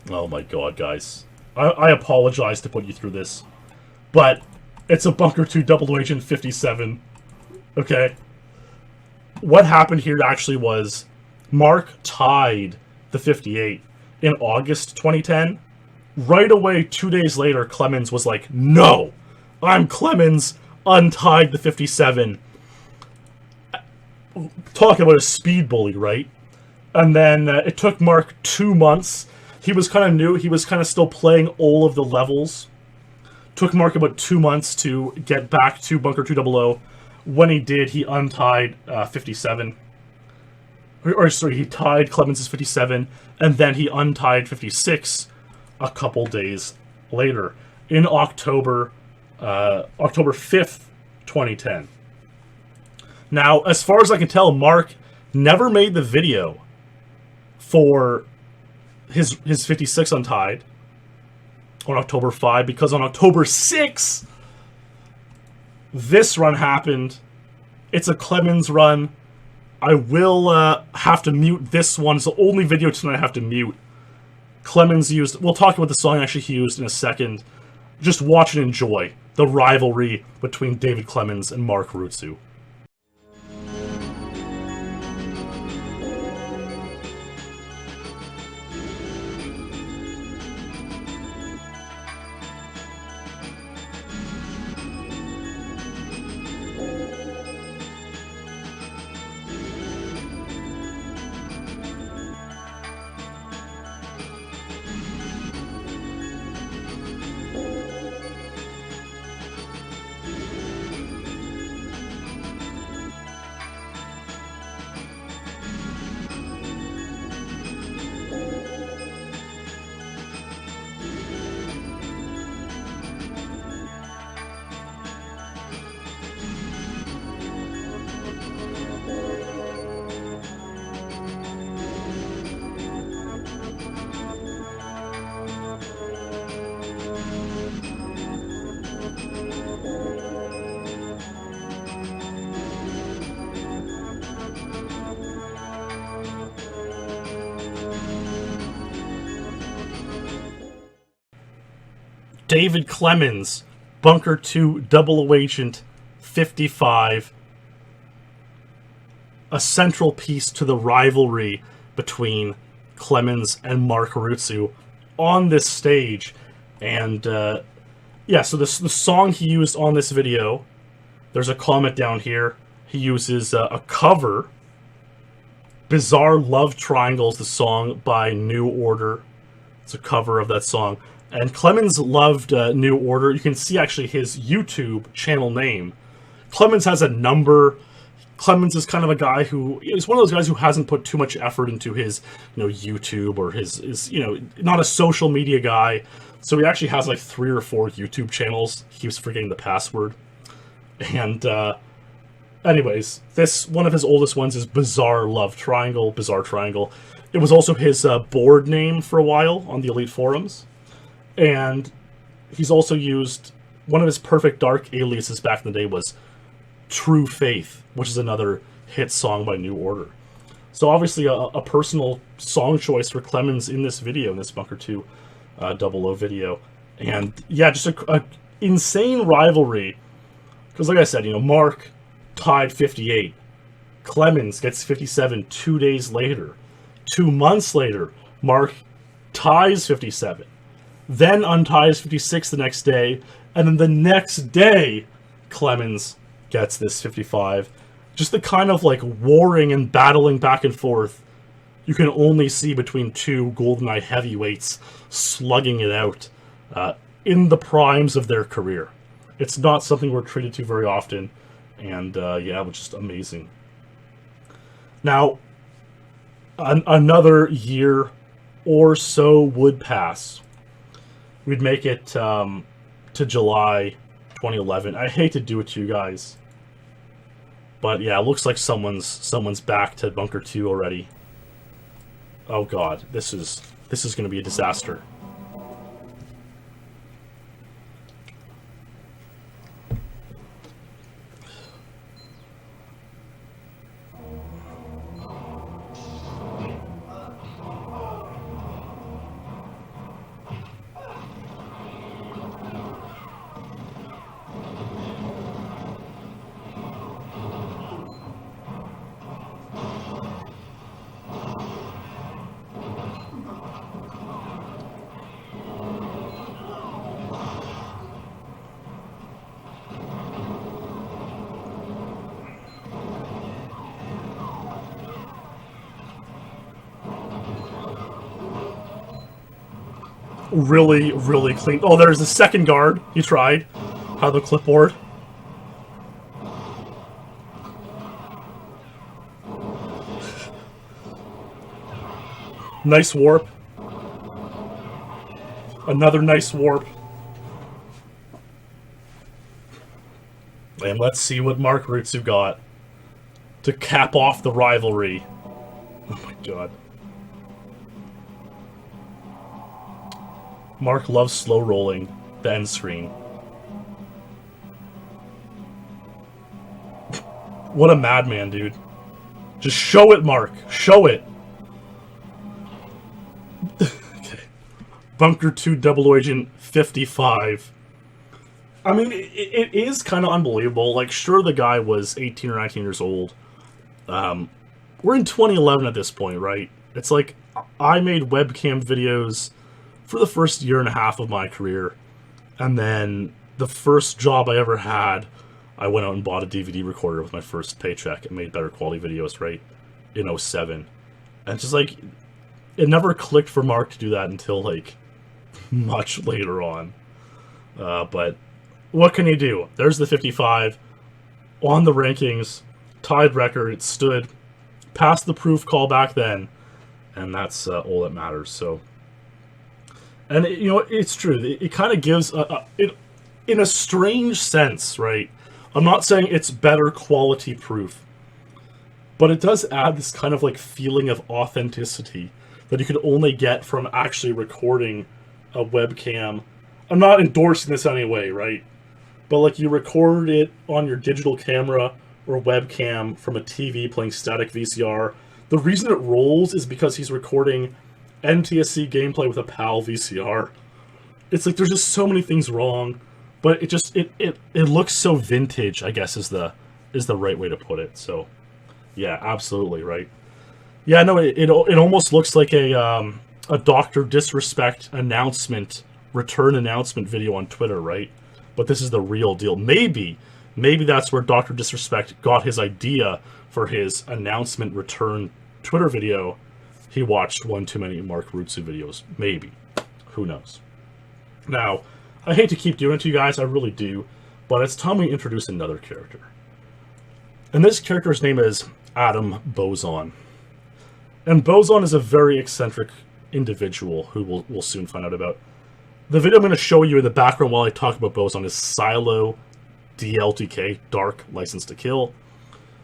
Oh my god, guys. I apologize to put you through this. But it's a Bunker 2 Double Agent 57. Okay? What happened here actually was Marc tied the 58 in August 2010. Right away, 2 days later, Clemens was like, no! I'm Clemens, untied the 57. Talking about a speed bully, right? And then it took Marc 2 months. He was kind of new. He was kind of still playing all of the levels. Took Marc about 2 months to get back to Bunker 200. When he did, he untied 57. Or sorry, he tied Clemens' 57, and then he untied 56 a couple days later. In October 5th, 2010. Now, as far as I can tell, Marc never made the video for his 56 untied on October 5, because on October 6, this run happened. It's a Clemens run. I will have to mute this one. It's the only video tonight I have to mute. Clemens used... We'll talk about the song actually he used in a second. Just watch and enjoy the rivalry between David Clemens and Marc Rutzou. David Clemens, Bunker 2 Double Agent 55. A central piece to the rivalry between Clemens and Marc Rutzou on this stage. And, yeah, so the song he used on this video, there's a comment down here. He uses a cover. Bizarre Love Triangles, the song by New Order. It's a cover of that song. And Clemens loved New Order. You can see actually his YouTube channel name. Clemens has a number. Clemens is kind of a guy who is one of those guys who hasn't put too much effort into his, YouTube or his, not a social media guy. So he actually has like 3 or 4 YouTube channels. He keeps forgetting the password. And, anyways, one of his oldest ones is Bizarre Love Triangle, Bizarre Triangle. It was also his board name for a while on the Elite forums. And he's also used, one of his Perfect Dark aliases back in the day was True Faith, which is another hit song by New Order. So obviously a personal song choice for Clemens in this video, in this Bunker 2 00 video. And yeah, just a insane rivalry. Because like I said, Marc tied 58. Clemens gets 57 2 days later. 2 months later, Marc ties 57. Then unties 56 the next day. And then the next day, Clemens gets this 55. Just the kind of like warring and battling back and forth you can only see between two GoldenEye heavyweights slugging it out in the primes of their career. It's not something we're treated to very often, and yeah, it was just amazing. Now, another year or so would pass. We'd make it to July 2011. I hate to do it to you guys, but yeah, it looks like someone's back to Bunker 2 already. Oh god, this is going to be a disaster. Really, really clean. Oh, there's the second guard. He tried. How the clipboard. Nice warp. Another nice warp. And let's see what Marc Rutzou got to cap off the rivalry. Oh my god. Marc loves slow rolling the end screen. What a madman, dude. Just show it, Marc. Show it. Okay. Bunker 2 Double Agent 55. I mean, it is kind of unbelievable. Like, sure, the guy was 18 or 19 years old. We're in 2011 at this point, right? It's like, I made webcam videos for the first year and a half of my career, and then the first job I ever had, I went out and bought a DVD recorder with my first paycheck and made better quality videos, right, in 07. And just like, it never clicked for Marc to do that until like much later on. But what can you do? There's the 55 on the rankings, tied record. It stood past the proof call back then, and that's all that matters. So. And, you know, it's true. It kind of gives, in a strange sense, right? I'm not saying it's better quality proof, but it does add this kind of, like, feeling of authenticity that you could only get from actually recording a webcam. I'm not endorsing this anyway, right? But, like, you record it on your digital camera or webcam from a TV playing static VCR. The reason it rolls is because he's recording NTSC gameplay with a PAL VCR. It's like there's just so many things wrong, but it looks so vintage, I guess is the right way to put it. So yeah, absolutely right. Yeah, no, it almost looks like a Dr. Disrespect return announcement video on Twitter, right? But this is the real deal. Maybe that's where Dr. Disrespect got his idea for his announcement return Twitter video. He watched one too many Marc Rutzou videos. Maybe. Who knows? Now, I hate to keep doing it to you guys, I really do, but it's time we introduce another character. And this character's name is Adam Bozon. And Bozon is a very eccentric individual who we'll soon find out about. The video I'm going to show you in the background while I talk about Bozon is Silo DLTK, Dark License to Kill.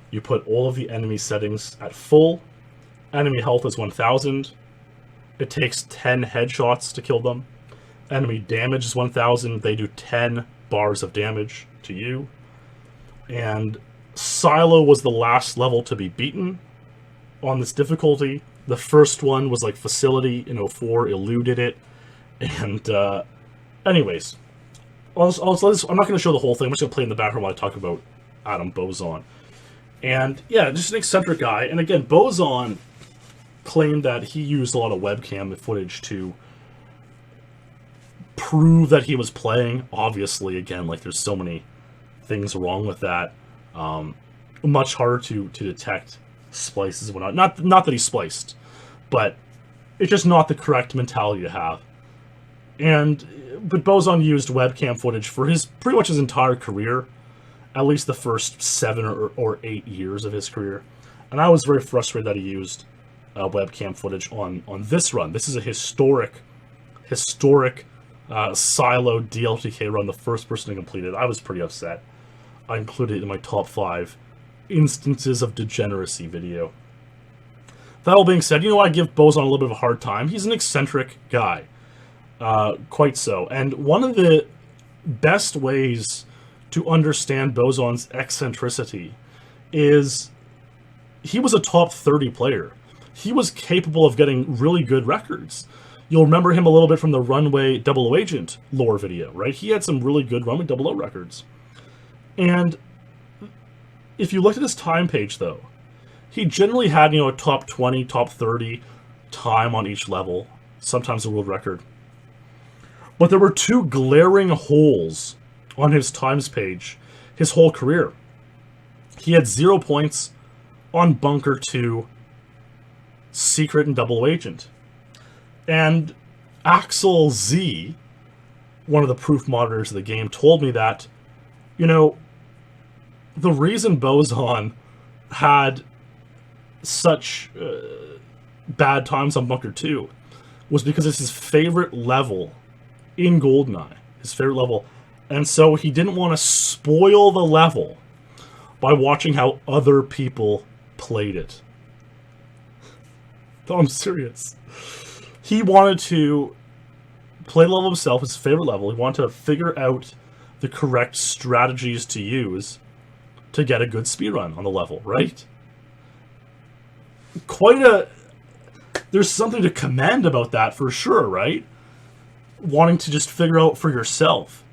You put all of the enemy settings at full. Enemy health is 1000. It takes 10 headshots to kill them. Enemy damage is 1000. They do 10 bars of damage to you. And Silo was the last level to be beaten on this difficulty. The first one was like Facility in 04, eluded it. And anyways, I'm not going to show the whole thing. I'm just going to play in the background while I talk about Adam Bozon. And yeah, just an eccentric guy. And again, Bozon claimed that he used a lot of webcam footage to prove that he was playing. Obviously, again, like there's so many things wrong with that. Much harder to detect splices and whatnot. Not that he spliced, but it's just not the correct mentality to have. But Bozon used webcam footage for pretty much his entire career, at least the first 7 or 8 years of his career. And I was very frustrated that he used webcam footage on this run. This is a historic silo DLTK run, the first person to complete it. I was pretty upset. I included it in my top 5 instances of degeneracy video. That all being said, I give Bozon a little bit of a hard time. He's an eccentric guy. Quite so. And one of the best ways to understand Bozon's eccentricity is he was a top 30 player. He was capable of getting really good records. You'll remember him a little bit from the Runway 00 Agent lore video, right? He had some really good Runway 00 records. And if you looked at his time page, though, he generally had, a top 20, top 30 time on each level, sometimes a world record. But there were 2 glaring holes on his times page his whole career. He had 0 points on Bunker 2, Secret, and 00 Agent. And Axel Z, one of the proof monitors of the game, told me that, the reason Bozon had such bad times on Bunker 2 was because it's his favorite level in Goldeneye. His favorite level. And so he didn't want to spoil the level by watching how other people played it. No, I'm serious. He wanted to play the level himself, his favorite level. He wanted to figure out the correct strategies to use to get a good speedrun on the level, right? There's something to commend about that for sure, right? Wanting to just figure out for yourself.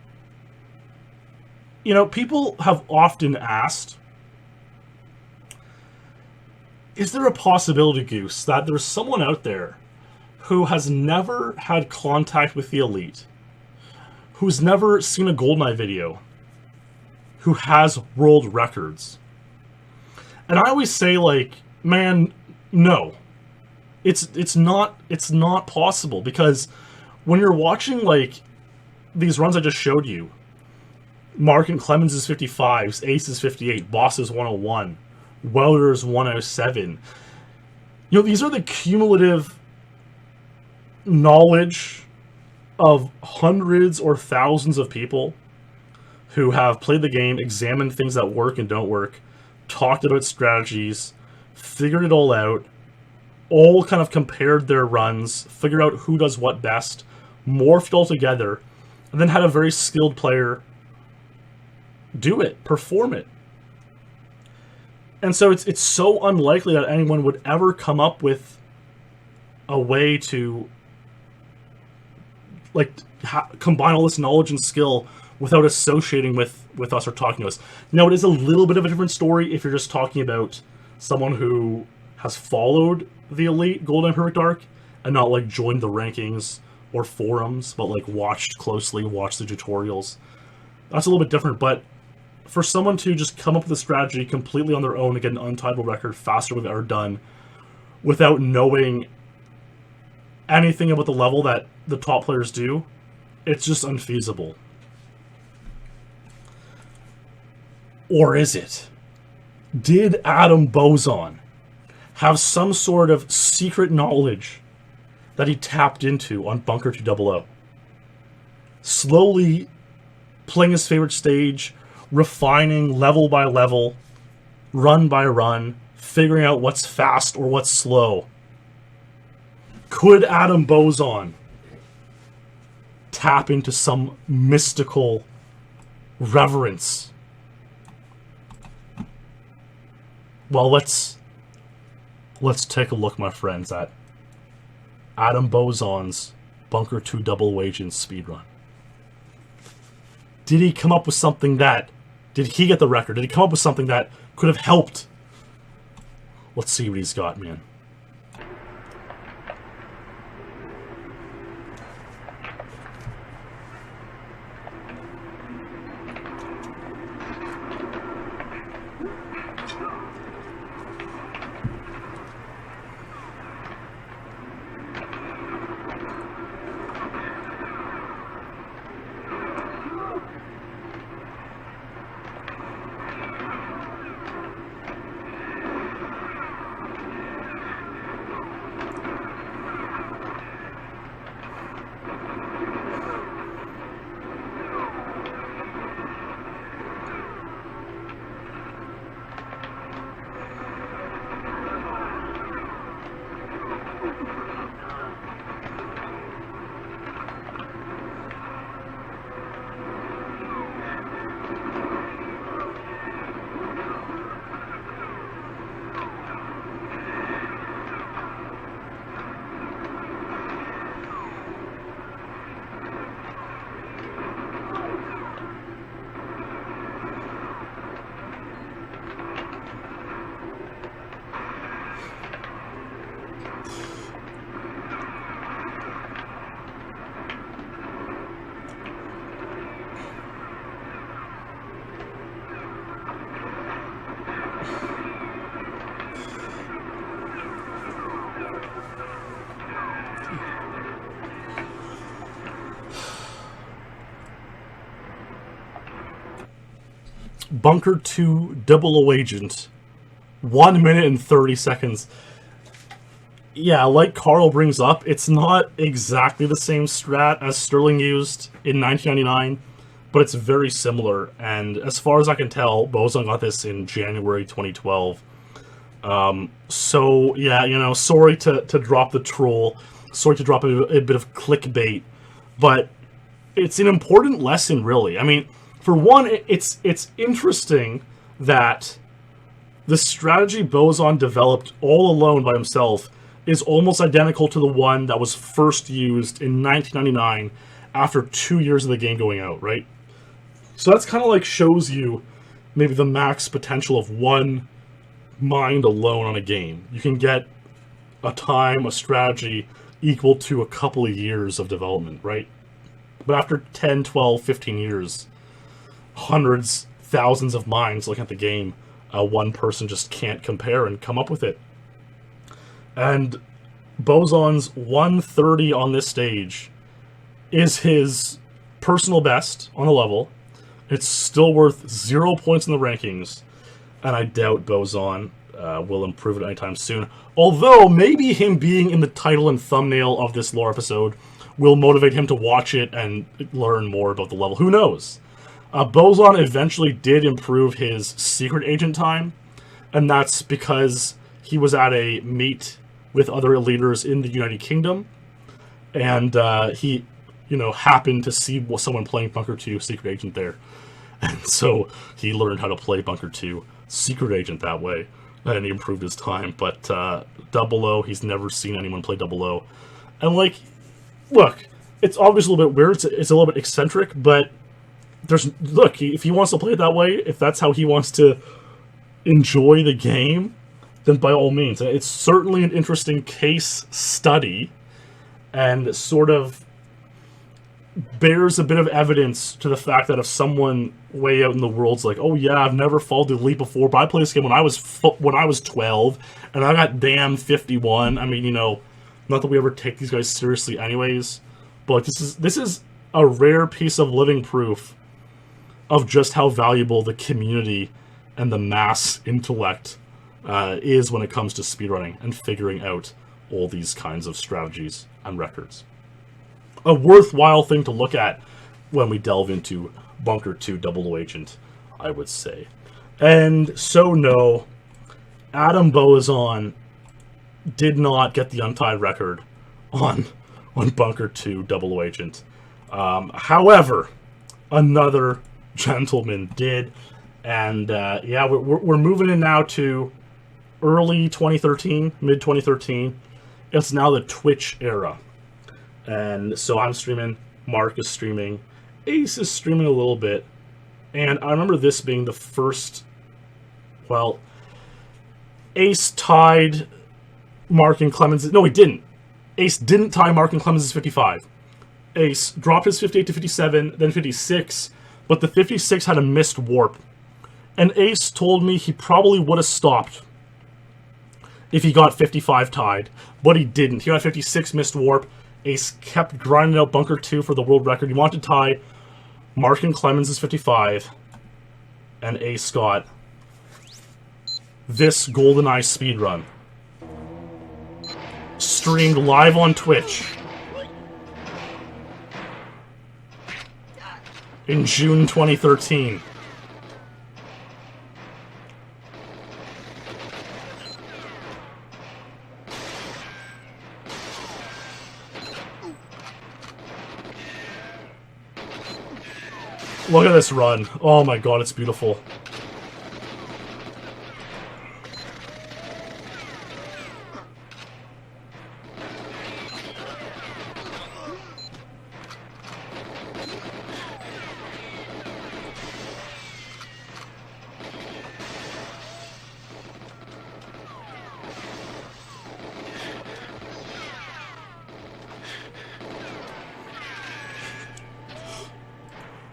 People have often asked, is there a possibility, Goose, that there's someone out there who has never had contact with the Elite, who's never seen a Goldeneye video, who has world records? And I always say, man, no. It's not possible, because when you're watching, these runs I just showed you, Marc and Clemens is 55s, Ace is 58, Boss is 101, Wouter is 107. These are the cumulative knowledge of hundreds or thousands of people who have played the game, examined things that work and don't work, talked about strategies, figured it all out, all kind of compared their runs, figured out who does what best, morphed all together, and then had a very skilled player do it, perform it. And so it's so unlikely that anyone would ever come up with a way to combine all this knowledge and skill without associating with us or talking to us. Now, it is a little bit of a different story if you're just talking about someone who has followed the Elite Goldeneye Perfect Dark and not joined the rankings or forums, but watched closely, watched the tutorials. That's a little bit different, but for someone to just come up with a strategy completely on their own and get an untitled record faster than we've ever done without knowing anything about the level that the top players do, it's just unfeasible. Or is it? Did Adam Bozon have some sort of secret knowledge that he tapped into on Bunker 200? Slowly playing his favorite stage, refining level by level, run by run, figuring out what's fast or what's slow. Could Adam Bozon tap into some mystical reverence? Well, let's take a look, my friends, at Adam Bozon's Bunker 200 Agent speedrun. Did he come up with something that... Did he get the record? Did he come up with something that could have helped Let's see what he's got, man. Bunker 2 00 Agent. 1 minute and 30 seconds. Yeah, like Karl brings up, it's not exactly the same strat as Sterling used in 1999, but it's very similar. And as far as I can tell, Bozon got this in January 2012. So, yeah, you know, sorry to drop the troll. Sorry to drop a bit of clickbait. But it's an important lesson, really. I mean, for one, it's interesting that the strategy Bozon developed all alone by himself is almost identical to the one that was first used in 1999 after 2 years of the game going out, right? So that's kind of like shows you maybe the max potential of one mind alone on a game. You can get a strategy equal to a couple of years of development, right? But after 10, 12, 15 years, hundreds, thousands of minds looking at the game, one person just can't compare and come up with it. And Bozon's 130 on this stage is his personal best on the level. It's still worth 0 points in the rankings, and I doubt Bozon will improve it anytime soon. Although, maybe him being in the title and thumbnail of this lore episode will motivate him to watch it and learn more about the level. Who knows? Bozon eventually did improve his secret agent time, and that's because he was at a meet with other leaders in the United Kingdom, and he, happened to see someone playing Bunker 2 Secret Agent there. And so he learned how to play Bunker 2 Secret Agent that way, and he improved his time. But 00, he's never seen anyone play 00. And, look, it's obviously a little bit weird, it's a little bit eccentric, but if he wants to play it that way, if that's how he wants to enjoy the game, then by all means. It's certainly an interesting case study, and sort of bears a bit of evidence to the fact that if someone way out in the world's like, oh yeah, I've never followed the elite before, but I played this game when I was 12, and I got damn 51. I mean, not that we ever take these guys seriously anyways, but this is a rare piece of living proof of just how valuable the community and the mass intellect is when it comes to speedrunning and figuring out all these kinds of strategies and records. A worthwhile thing to look at when we delve into Bunker 2 00 Agent, I would say. And so no, Adam Bozon did not get the untied record on Bunker 2 00 Agent. However, another gentleman did, and we're moving in now to early 2013, mid 2013. It's now the Twitch era, and so I'm streaming. Marc is streaming. Ace is streaming a little bit, and I remember this being the first. Well, Ace tied Marc and Clemens. No, he didn't. Ace didn't tie Marc and Clemens' 55. Ace dropped his 58 to 57, then 56, but the 56 had a missed warp. And Ace told me he probably would have stopped if he got 55 tied, but he didn't. He got 56 missed warp. Ace kept grinding out Bunker 2 for the world record. He wanted to tie Marc and Clemens' 55, and Ace got this Goldeneye speedrun. Streamed live on Twitch in June 2013. Look at this run. Oh my god, it's beautiful.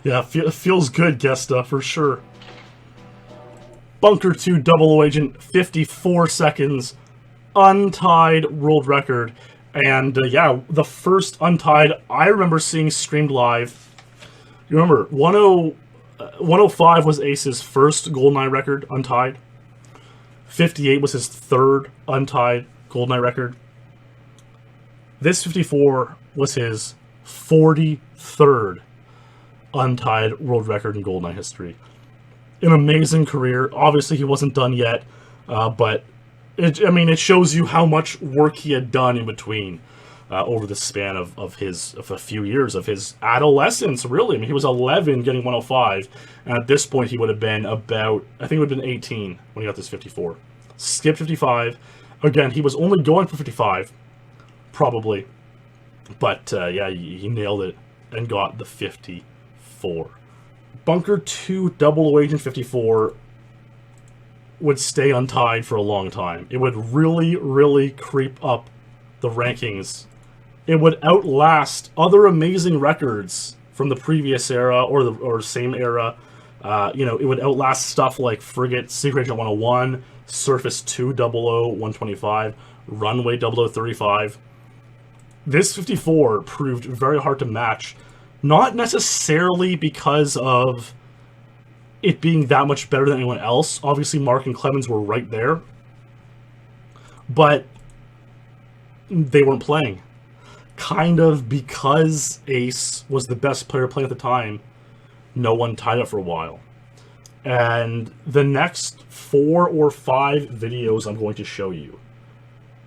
Yeah, feels good, Gesta, for sure. Bunker 2 double agent, 54 seconds. Untied world record. And, yeah, the first untied I remember seeing streamed live. You remember, 105 was Ace's first Goldeneye record, untied. 58 was his third untied Goldeneye record. This 54 was his 43rd untied world record in Goldeneye history. An amazing career. Obviously, he wasn't done yet, but it shows you how much work he had done in between over the span of a few years of his adolescence. Really, I mean, he was 11 getting 105, and at this point, he would have been about, I think, it would have been 18 when he got this 54. Skipped 55. Again, he was only going for 55, probably, but yeah, he nailed it and got the 54. Bunker 2 double agent 54 would stay untied for a long time. It would really, really creep up the rankings. It would outlast other amazing records from the previous era or same era. It would outlast stuff like Frigate Secret Agent 101, Surface 2 00 125, Runway 0035. This 54 proved very hard to match. Not necessarily because of it being that much better than anyone else. Obviously, Marc and Clemens were right there. But they weren't playing. Kind of because Ace was the best player playing at the time, no one tied up for a while. And the next 4 or 5 videos I'm going to show you,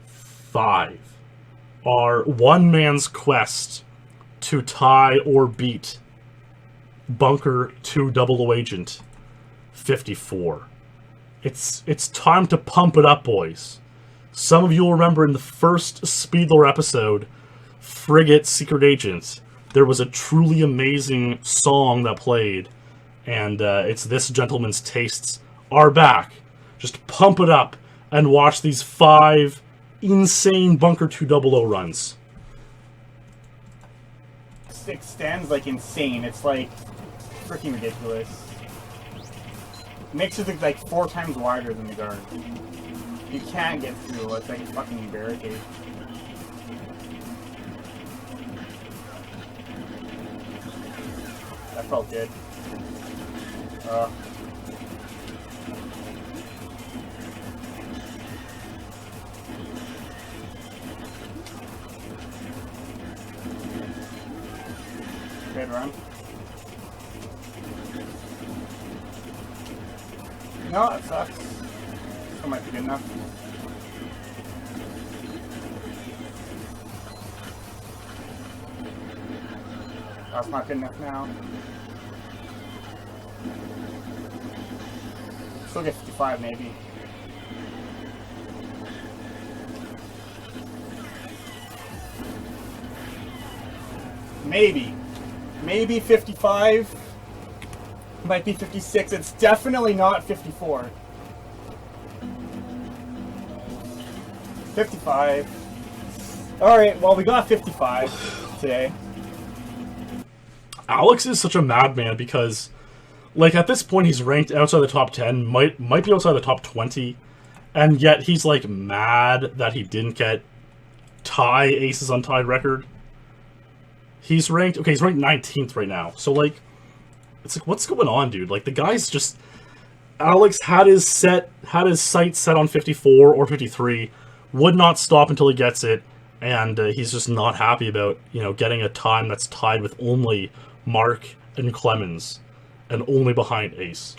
5, are one man's quest to tie or beat Bunker 2 double agent 54. It's time to pump it up, boys. Some of you will remember in the first SpeedLore episode, Frigate Secret Agent, there was a truly amazing song that played, and it's This Gentleman's Tastes Are Back. Just pump it up and watch these 5 insane Bunker 2 00 runs. It extends like insane. It's like freaking ridiculous. Makes it like 4 times wider than the guard. You can't get through. It's like a fucking barricade. That felt good. Good run. No, that sucks. Still might be good enough. That's not good enough now. Still get 55 maybe. Maybe 55. Might be 56. It's definitely not 54. 55. Alright, well, we got 55 today. Alex is such a madman because, like, at this point he's ranked outside the top 10, might be outside the top 20, and yet he's, like, mad that he didn't get tie Ace's untied record. He's ranked 19th right now, so, like, it's like, what's going on, dude? Like, the guy's just... Alex had his sights set on 54 or 53, would not stop until he gets it, and he's just not happy about, you know, getting a time that's tied with only Marc and Clemens, and only behind Ace.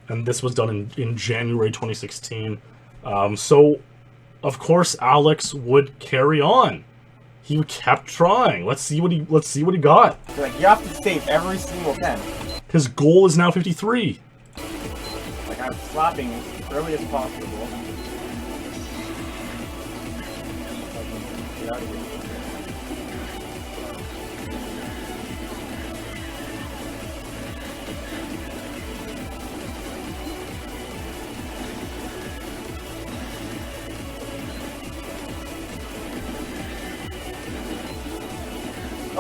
And this was done in January 2016. So, of course, Alex would carry on. He kept trying. Let's see what he got. Like, you have to save every single 10. His goal is now 53. Like, I'm slapping as early as possible. Get out of here.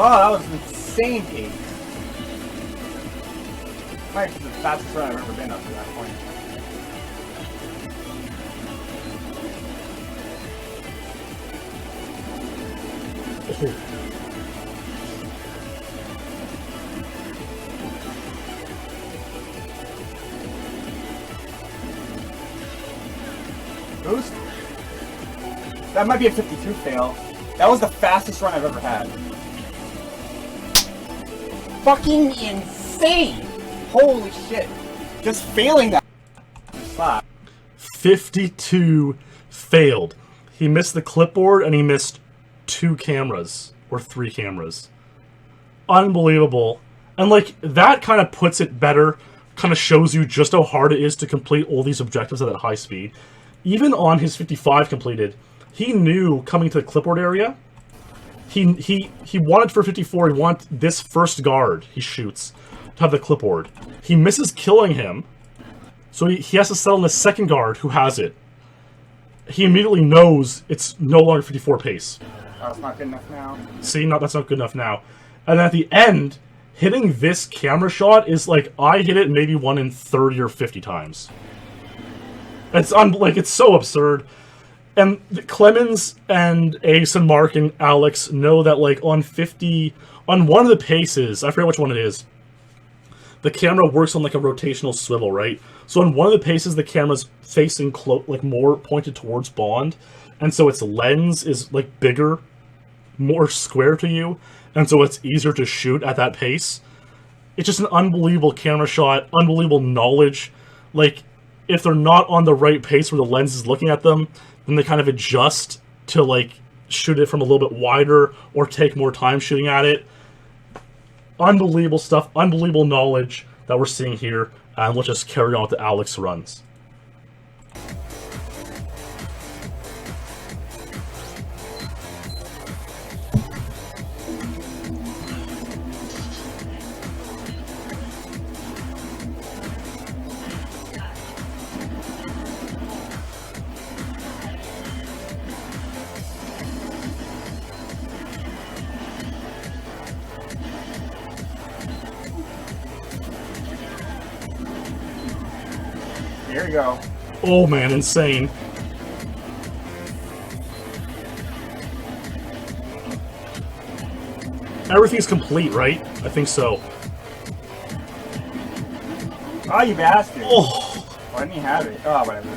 Oh, that was an insane pace. Might be the fastest run I've ever been up to that point. Boost? That might be a 52 fail. That was the fastest run I've ever had. Fucking insane! Holy shit. Just failing that. Slap. 52 failed. He missed the clipboard and he missed 2 cameras. Or 3 cameras. Unbelievable. And, like, that kind of puts it better. Kind of shows you just how hard it is to complete all these objectives at that high speed. Even on his 55 completed, he knew coming to the clipboard area, he wanted for 54, he wanted this first guard he shoots to have the clipboard. He misses killing him, so he has to settle on the second guard who has it. He immediately knows it's no longer 54 pace. That's not good enough now. See, that's not good enough now. And at the end, hitting this camera shot is like, I hit it maybe 1 in 30 or 50 times. It's it's so absurd. And Clemens and Ace and Marc and Alex know that, like, on one of the paces, I forget which one it is, the camera works on, like, a rotational swivel, right? So on one of the paces, the camera's facing, like, more pointed towards Bond, and so its lens is, like, bigger, more square to you, and so it's easier to shoot at that pace. It's just an unbelievable camera shot, unbelievable knowledge. Like, if they're not on the right pace where the lens is looking at them, then they kind of adjust to, like, shoot it from a little bit wider or take more time shooting at it. Unbelievable stuff, unbelievable knowledge that we're seeing here, and we'll just carry on with the Alex runs. There you go. Oh man, insane. Everything's complete, right? I think so. Oh, you bastard. Oh. Why didn't you have it? Oh, whatever.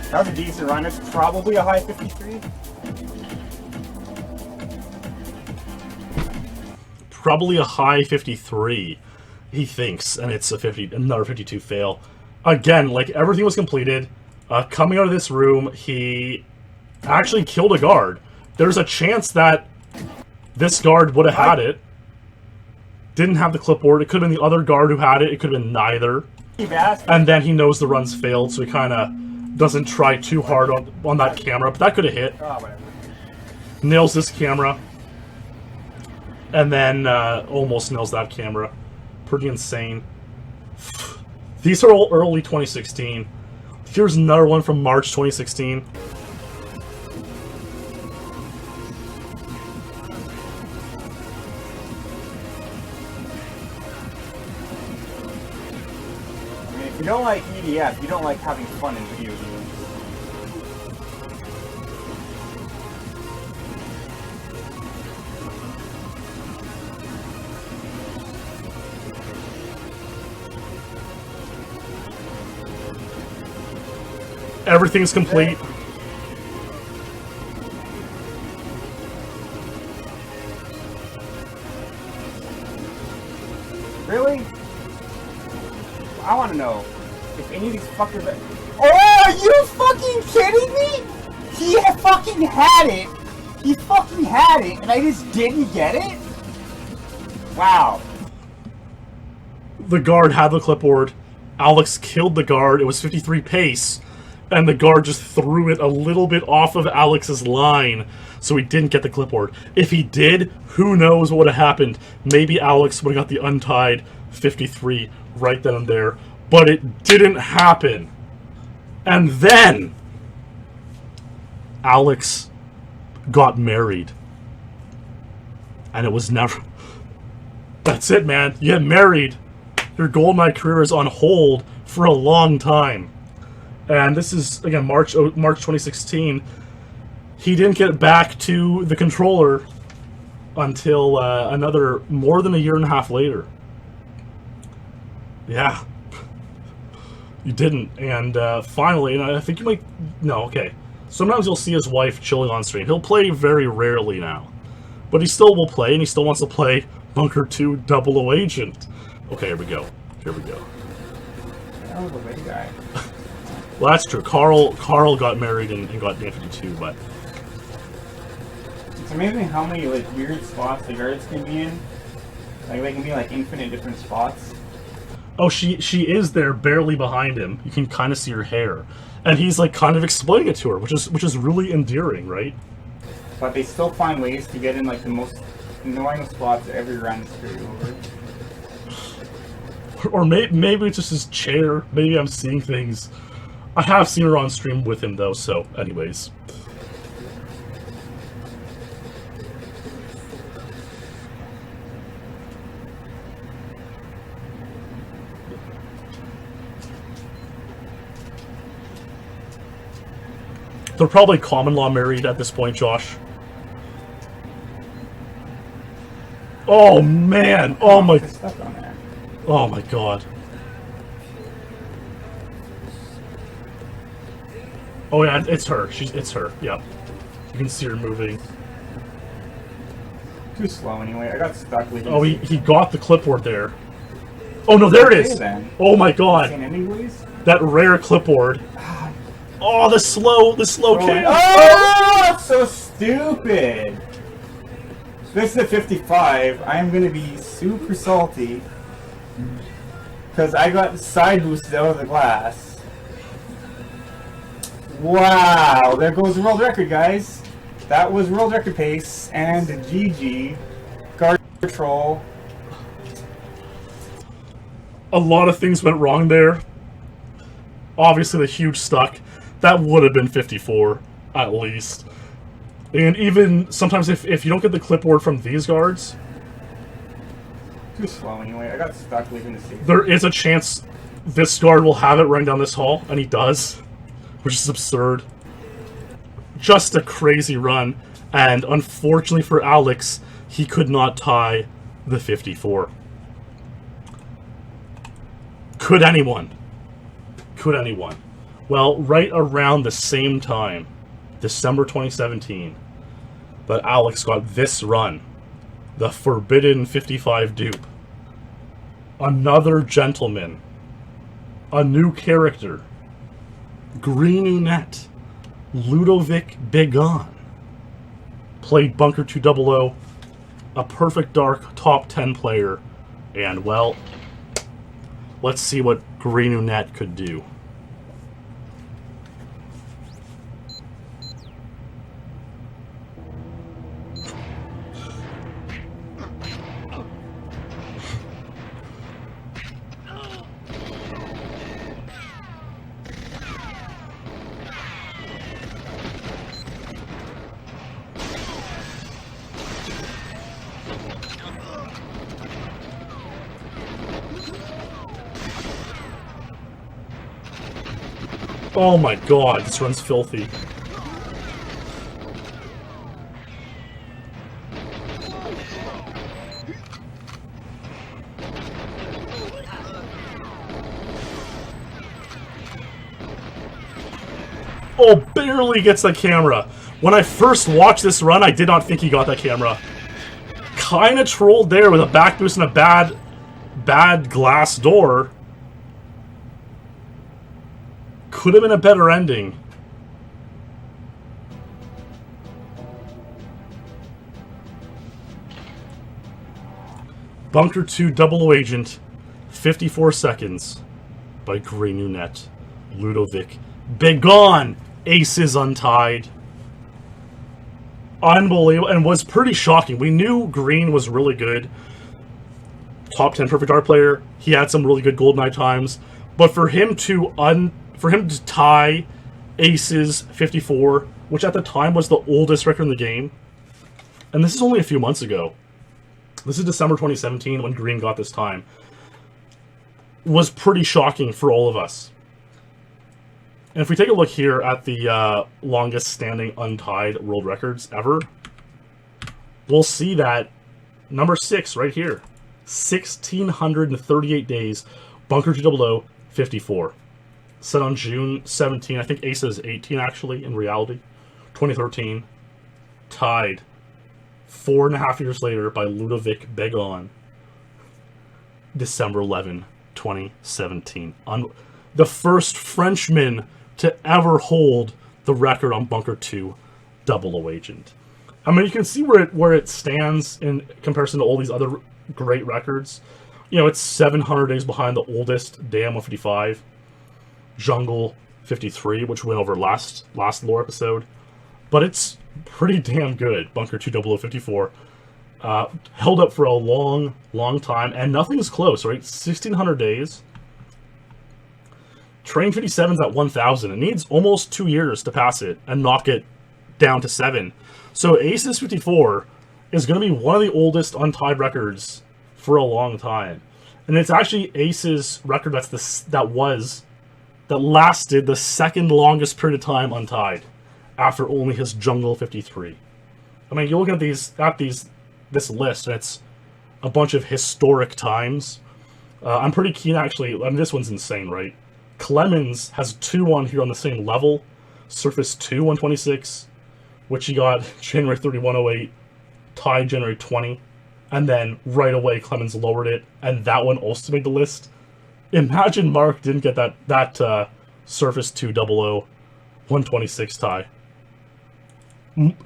That was a decent run. It's probably a high 53. Probably a high 53, he thinks, and it's another 52 fail. Again, like, everything was completed. Coming out of this room, he actually killed a guard. There's a chance that this guard would have had it. Didn't have the clipboard. It could have been the other guard who had it. It could have been neither. And then he knows the run's failed, so he kind of doesn't try too hard on that camera. But that could have hit. Oh, whatever. Nails this camera. and then almost nails that camera. Pretty insane. These are all early 2016. Here's another one from March 2016. If you don't like EDF, you don't like having fun in video games. Everything's complete. Really? I want to know if any of these fuckers are... Oh, are you fucking kidding me? He fucking had it. He fucking had it, and I just didn't get it? Wow. The guard had the clipboard. Alex killed the guard. It was 53 pace. And the guard just threw it a little bit off of Alex's line, so he didn't get the clipboard. If he did, who knows what would have happened. Maybe Alex would have got the untied 53 right then and there. But it didn't happen. And then Alex got married. And it was never... That's it, man. You get married. Your Goldeneye career is on hold for a long time. And this is, again, March 2016. He didn't get back to the controller until another more than a year and a half later. Yeah. You didn't. And finally, and I think you might... No, okay. Sometimes you'll see his wife chilling on stream. He'll play very rarely now. But he still will play, and he still wants to play Bunker 2 00 Agent. Okay, here we go. Here we go. That was a big guy. Well, that's true. Karl got married and got named 52, but... It's amazing how many like weird spots the guards can be in. Like they can be like infinite different spots. Oh, she is there, barely behind him. You can kind of see her hair, and he's like kind of explaining it to her, which is really endearing, right? But they still find ways to get in like the most annoying spots every run through over. Or maybe it's just his chair. Maybe I'm seeing things. I have seen her on stream with him, though, so anyways. They're probably common law married at this point, Josh. Oh, man! Oh, my... Oh, my God. Oh yeah, it's her. It's her. Yeah, you can see her moving. Too slow anyway. I got stuck with. Oh, he got the clipboard there. Oh no, there it is. Then. Oh my God. Anyways? That rare clipboard. Oh, the slow cam. Oh, that's so stupid. This is a 55. I'm gonna be super salty because I got side boosted out of the glass. Wow, there goes the world record, guys. That was world record pace, and GG. Guard control. A lot of things went wrong there. Obviously, the huge stuck. That would have been 54, at least. And even sometimes if you don't get the clipboard from these guards... Too slow anyway. I got stuck leaving the seat. There is a chance this guard will have it running down this hall, and he does. Which is absurd. Just a crazy run. And unfortunately for Alex, he could not tie the 54. Could anyone? Could anyone? Well, right around the same time, December 2017, that Alex got this run. The Forbidden 55 dupe. Another gentleman. A new character. Green Unette, Ludovic Begon, played Bunker 200, a perfect dark top 10 player, and well, let's see what Green Unette could do. Oh my god, this run's filthy. Oh, barely gets that camera. When I first watched this run, I did not think he got that camera. Kinda trolled there with a back boost and a bad glass door. Could have been a better ending. Bunker 2 Double Agent, 54 seconds by Grey Nunet, Ludovic. Begon! Aces untied. Unbelievable, and was pretty shocking. We knew Green was really good. Top 10 perfect art player. He had some really good Goldeneye times. But for him to tie Aces 54, which at the time was the oldest record in the game, and this is only a few months ago. This is December 2017 when Green got this time. Was pretty shocking for all of us. And if we take a look here at the longest standing untied world records ever, we'll see that number 6 right here. 1,638 days, Bunker 200, 54. Set on June 17, I think Ace is 18 actually, in reality. 2013. Tied 4.5 years later by Ludovic Begon. December 11, 2017. The first Frenchman to ever hold the record on Bunker 2 Double Agent. I mean, you can see where it stands in comparison to all these other great records. You know, it's 700 days behind the oldest Damn 155, Jungle 53, which went over last lore episode. But it's pretty damn good. Bunker 2 0054 held up for a long time, and nothing's close, right? 1,600 days. Train 57's at 1,000. It needs almost 2 years to pass it and knock it down to 7. So Aces 54 is going to be one of the oldest untied records for a long time. And it's actually Ace's record that lasted the second longest period of time untied after only his Jungle 53. I mean, you look at this list, and it's a bunch of historic times. I'm pretty keen, actually. I mean, this one's insane, right? Clemens has 2 on here on the same level. Surface 2 126, which he got January 31, 08, tied January 20, and then right away Clemens lowered it, and that one also made the list. Imagine Marc didn't get that Surface 2 00 126 tie.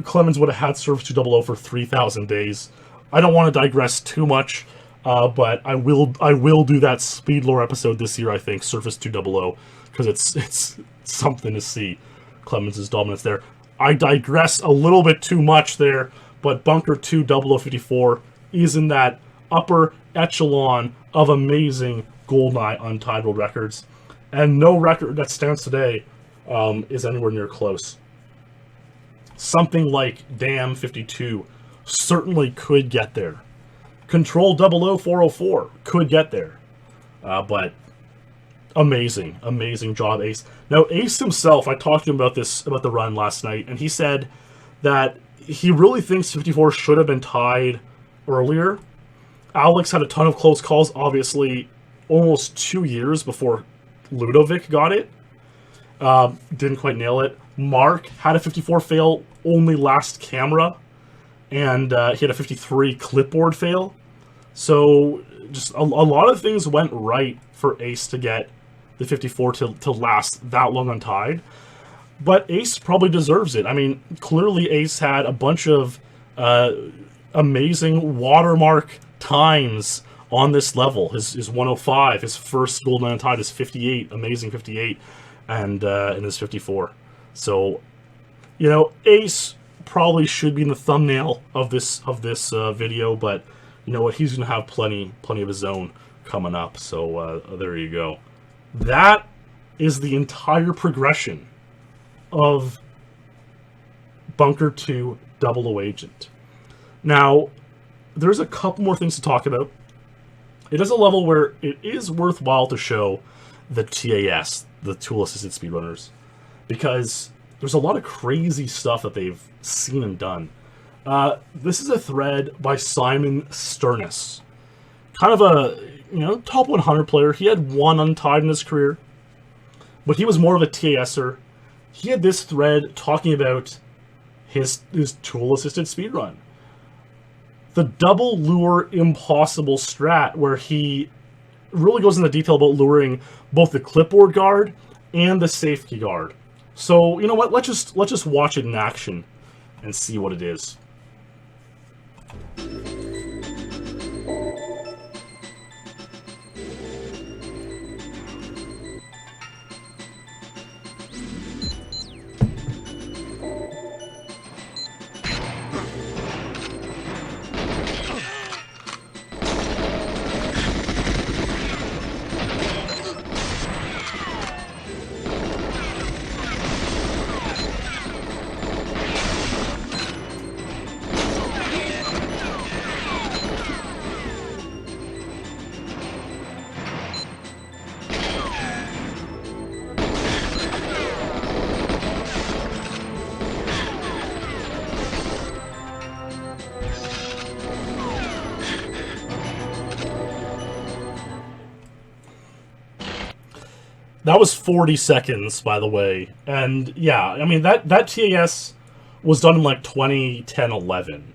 Clemens would have had Surface 2 00 for 3,000 days. I don't want to digress too much. But I will do that SpeedLore episode this year, I think, Surface 2 00, because it's something to see. Clemens' dominance there. I digress a little bit too much there, but Bunker 2 0054 is in that upper echelon of amazing Goldeneye untied world records, and no record that stands today is anywhere near close. Something like Damn 52 certainly could get there. Control 00404 could get there. But amazing job, Ace. Now, Ace himself, I talked to him about the run last night, and he said that he really thinks 54 should have been tied earlier. Alex had a ton of close calls, obviously, almost 2 years before Ludovic got it. Didn't quite nail it. Marc had a 54 fail only last camera, and he had a 53 clipboard fail. So just a lot of things went right for Ace to get the 54 to last that long untied. But Ace probably deserves it. I mean, clearly Ace had a bunch of amazing watermark times on this level. His 105, his first Golden Untied is 58, amazing 58, and his 54. So, you know, Ace probably should be in the thumbnail of this video, but you know what? He's gonna have plenty of his own coming up. So there you go. That is the entire progression of Bunker 2 00 Agent. Now, there's a couple more things to talk about. It is a level where it is worthwhile to show the TAS, the Tool Assisted Speedrunners. because there's a lot of crazy stuff that they've seen and done. This is a thread by Simon Sternis. Kind of a, top 100 player. He had one Untied in his career, but he was more of a TASer. He had this thread talking about his tool-assisted speedrun. The double lure impossible strat, where he really goes into detail about luring both the clipboard guard and the safety guard. So, you know what? Let's just watch it in action and see what it is. That was 40 seconds, by the way. And yeah, I mean, that TAS was done in like 2010, 11.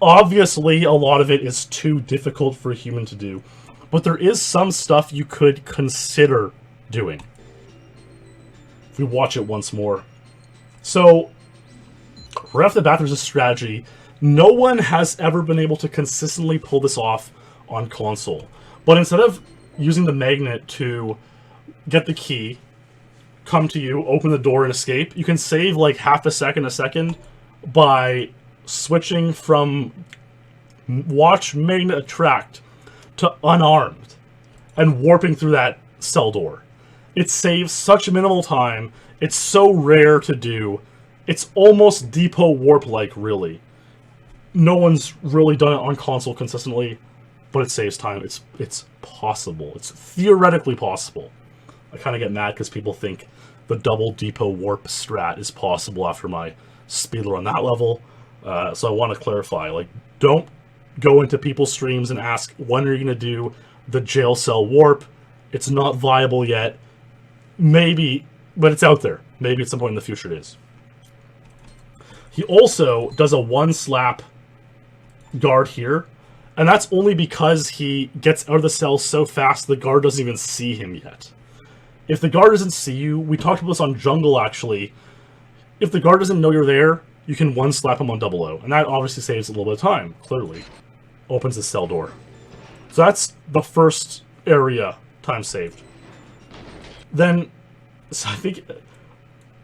Obviously, a lot of it is too difficult for a human to do. But there is some stuff you could consider doing. If we watch it once more. So, right off the bat, there's a strategy. No one has ever been able to consistently pull this off on console. But instead of using the magnet to get the key, come to you, open the door, and escape, you can save like half a second by switching from watch magnet attract to unarmed and warping through that cell door. It saves such minimal time. It's so rare to do. It's almost depot warp-like, really. No one's really done it on console consistently, but it saves time. It's possible. It's theoretically possible. I kind of get mad because people think the double depot warp strat is possible after my SpeedLore on that level. So I want to clarify, like, don't go into people's streams and ask, when are you going to do the jail cell warp? It's not viable yet. Maybe, but it's out there. Maybe at some point in the future it is. He also does a one slap guard here, and that's only because he gets out of the cell so fast the guard doesn't even see him yet. If the guard doesn't see you, we talked about this on Jungle actually, if the guard doesn't know you're there, you can one slap him on 00, and that obviously saves a little bit of time, clearly. Opens the cell door. So that's the first area time saved. Then, so I think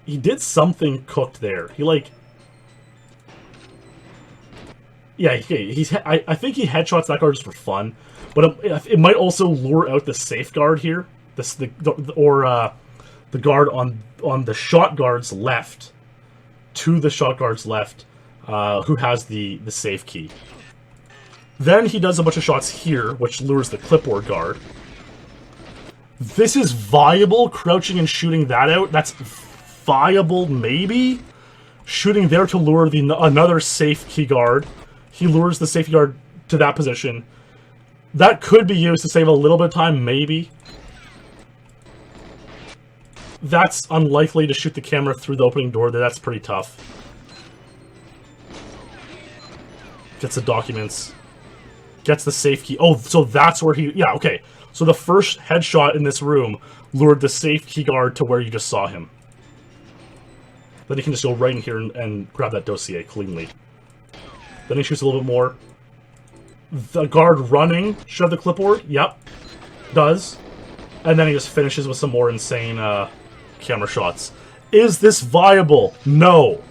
he did something cooked there. He like, yeah, I think he headshots that guard just for fun, but it might also lure out the safeguard here. The guard on the shot guard's left, to the shot guard's left, who has the safe key. Then he does a bunch of shots here, which lures the clipboard guard. This is viable, crouching and shooting that out. That's viable, maybe? Shooting there to lure another safe key guard. He lures the safety guard to that position. That could be used to save a little bit of time, maybe. That's unlikely to shoot the camera through the opening door. That's pretty tough. Gets the documents. Gets the safe key. Oh, so that's where he... Yeah, okay. So the first headshot in this room lured the safe key guard to where you just saw him. Then he can just go right in here and grab that dossier cleanly. Then he shoots a little bit more. The guard running should have the clipboard. Yep. Does. And then he just finishes with some more insane camera shots. Is this viable? No.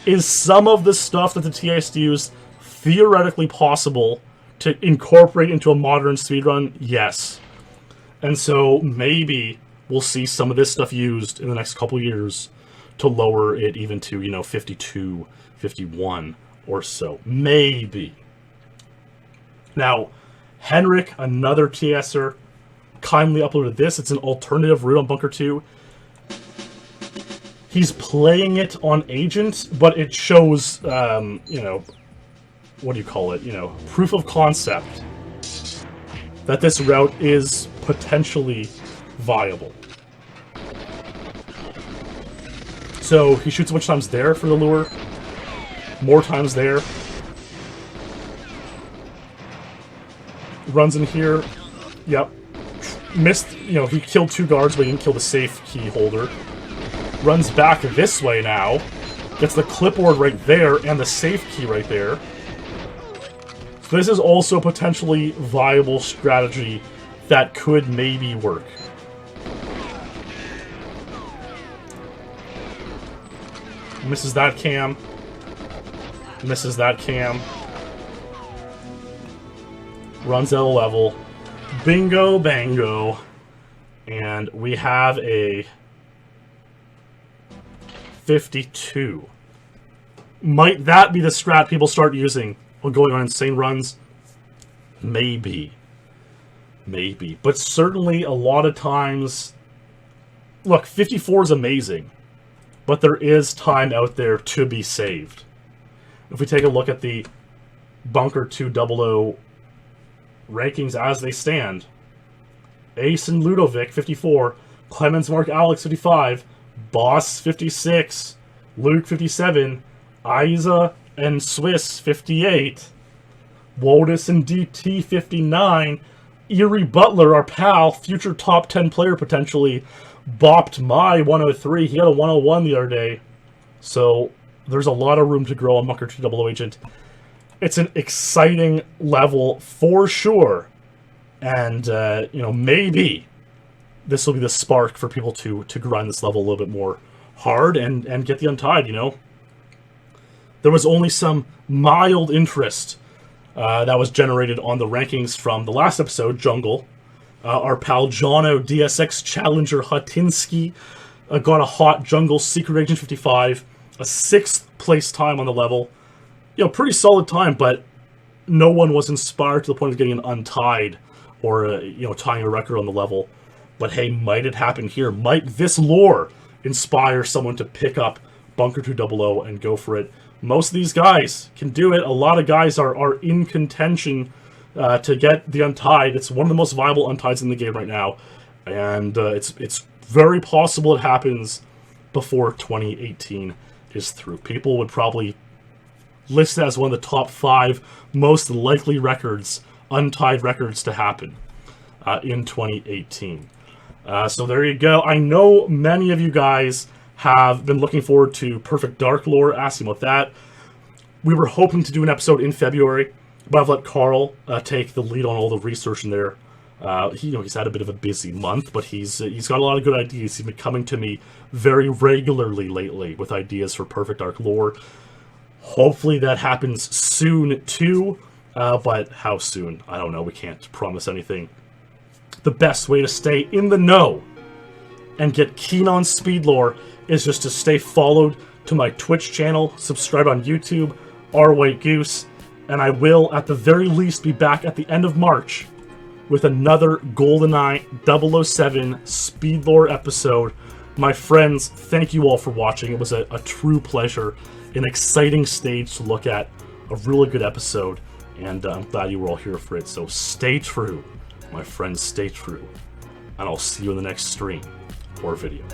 Is some of the stuff that the TAS used theoretically possible to incorporate into a modern speedrun? Yes. And so maybe we'll see some of this stuff used in the next couple years to lower it even to, 52, 51 or so. Maybe. Now, Henrik, another TASer, kindly uploaded this. It's an alternative route on Bunker 2. he's playing it on Agent, but it shows, you know, what do you call it? You know, proof of concept that this route is potentially viable. So he shoots a bunch of times there for the lure, more times there. Runs in here, yep. Missed, you know, he killed 2 guards, but he didn't kill the safe key holder. Runs back this way now. Gets the clipboard right there and the safe key right there. So this is also a potentially viable strategy that could maybe work. Misses that cam. Misses that cam. Runs out of level. Bingo bango. And we have a 52. Might that be the strat people start using when going on insane runs? Maybe. Maybe. But certainly a lot of times... Look, 54 is amazing. But there is time out there to be saved. If we take a look at the Bunker 200 rankings as they stand, Ace and Ludovic, 54. Clemens, Marc, Alex, 55. Boss, 56. Luke, 57. Isa and Swiss, 58. Wotus and DT, 59. Erie Butler, our pal, future top 10 player potentially, bopped my 103. He got a 101 the other day. So there's a lot of room to grow on Bunker 200 Agent. It's an exciting level for sure. And, you know, maybe this will be the spark for people to grind this level a little bit more hard and get the Untied, you know? There was only some mild interest that was generated on the rankings from the last episode, Jungle. Our pal Jono, DSX Challenger Hutinsky, got a hot Jungle Secret Agent 55, a 6th place time on the level. You know, pretty solid time, but no one was inspired to the point of getting an Untied or, you know, tying a record on the level. But hey, might it happen here? Might this lore inspire someone to pick up Bunker 200 and go for it? Most of these guys can do it. A lot of guys are in contention to get the Untied. It's one of the most viable Untieds in the game right now. And it's very possible it happens before 2018 is through. People would probably list it as one of the top 5 most likely records, Untied records to happen in 2018. So there you go. I know many of you guys have been looking forward to Perfect Dark lore, asking about that. We were hoping to do an episode in February, but I've let Karl take the lead on all the research in there. He's had a bit of a busy month, but he's got a lot of good ideas. He's been coming to me very regularly lately with ideas for Perfect Dark lore. Hopefully that happens soon too, but how soon? I don't know. We can't promise anything. The best way to stay in the know and get keen on SpeedLore is just to stay followed to my Twitch channel, subscribe on YouTube, White Goose, and I will at the very least be back at the end of March with another Goldeneye 007 SpeedLore episode. My friends, thank you all for watching. It was a true pleasure, an exciting stage to look at, a really good episode, and I'm glad you were all here for it. So stay true, my friends, stay true, and I'll see you in the next stream or video.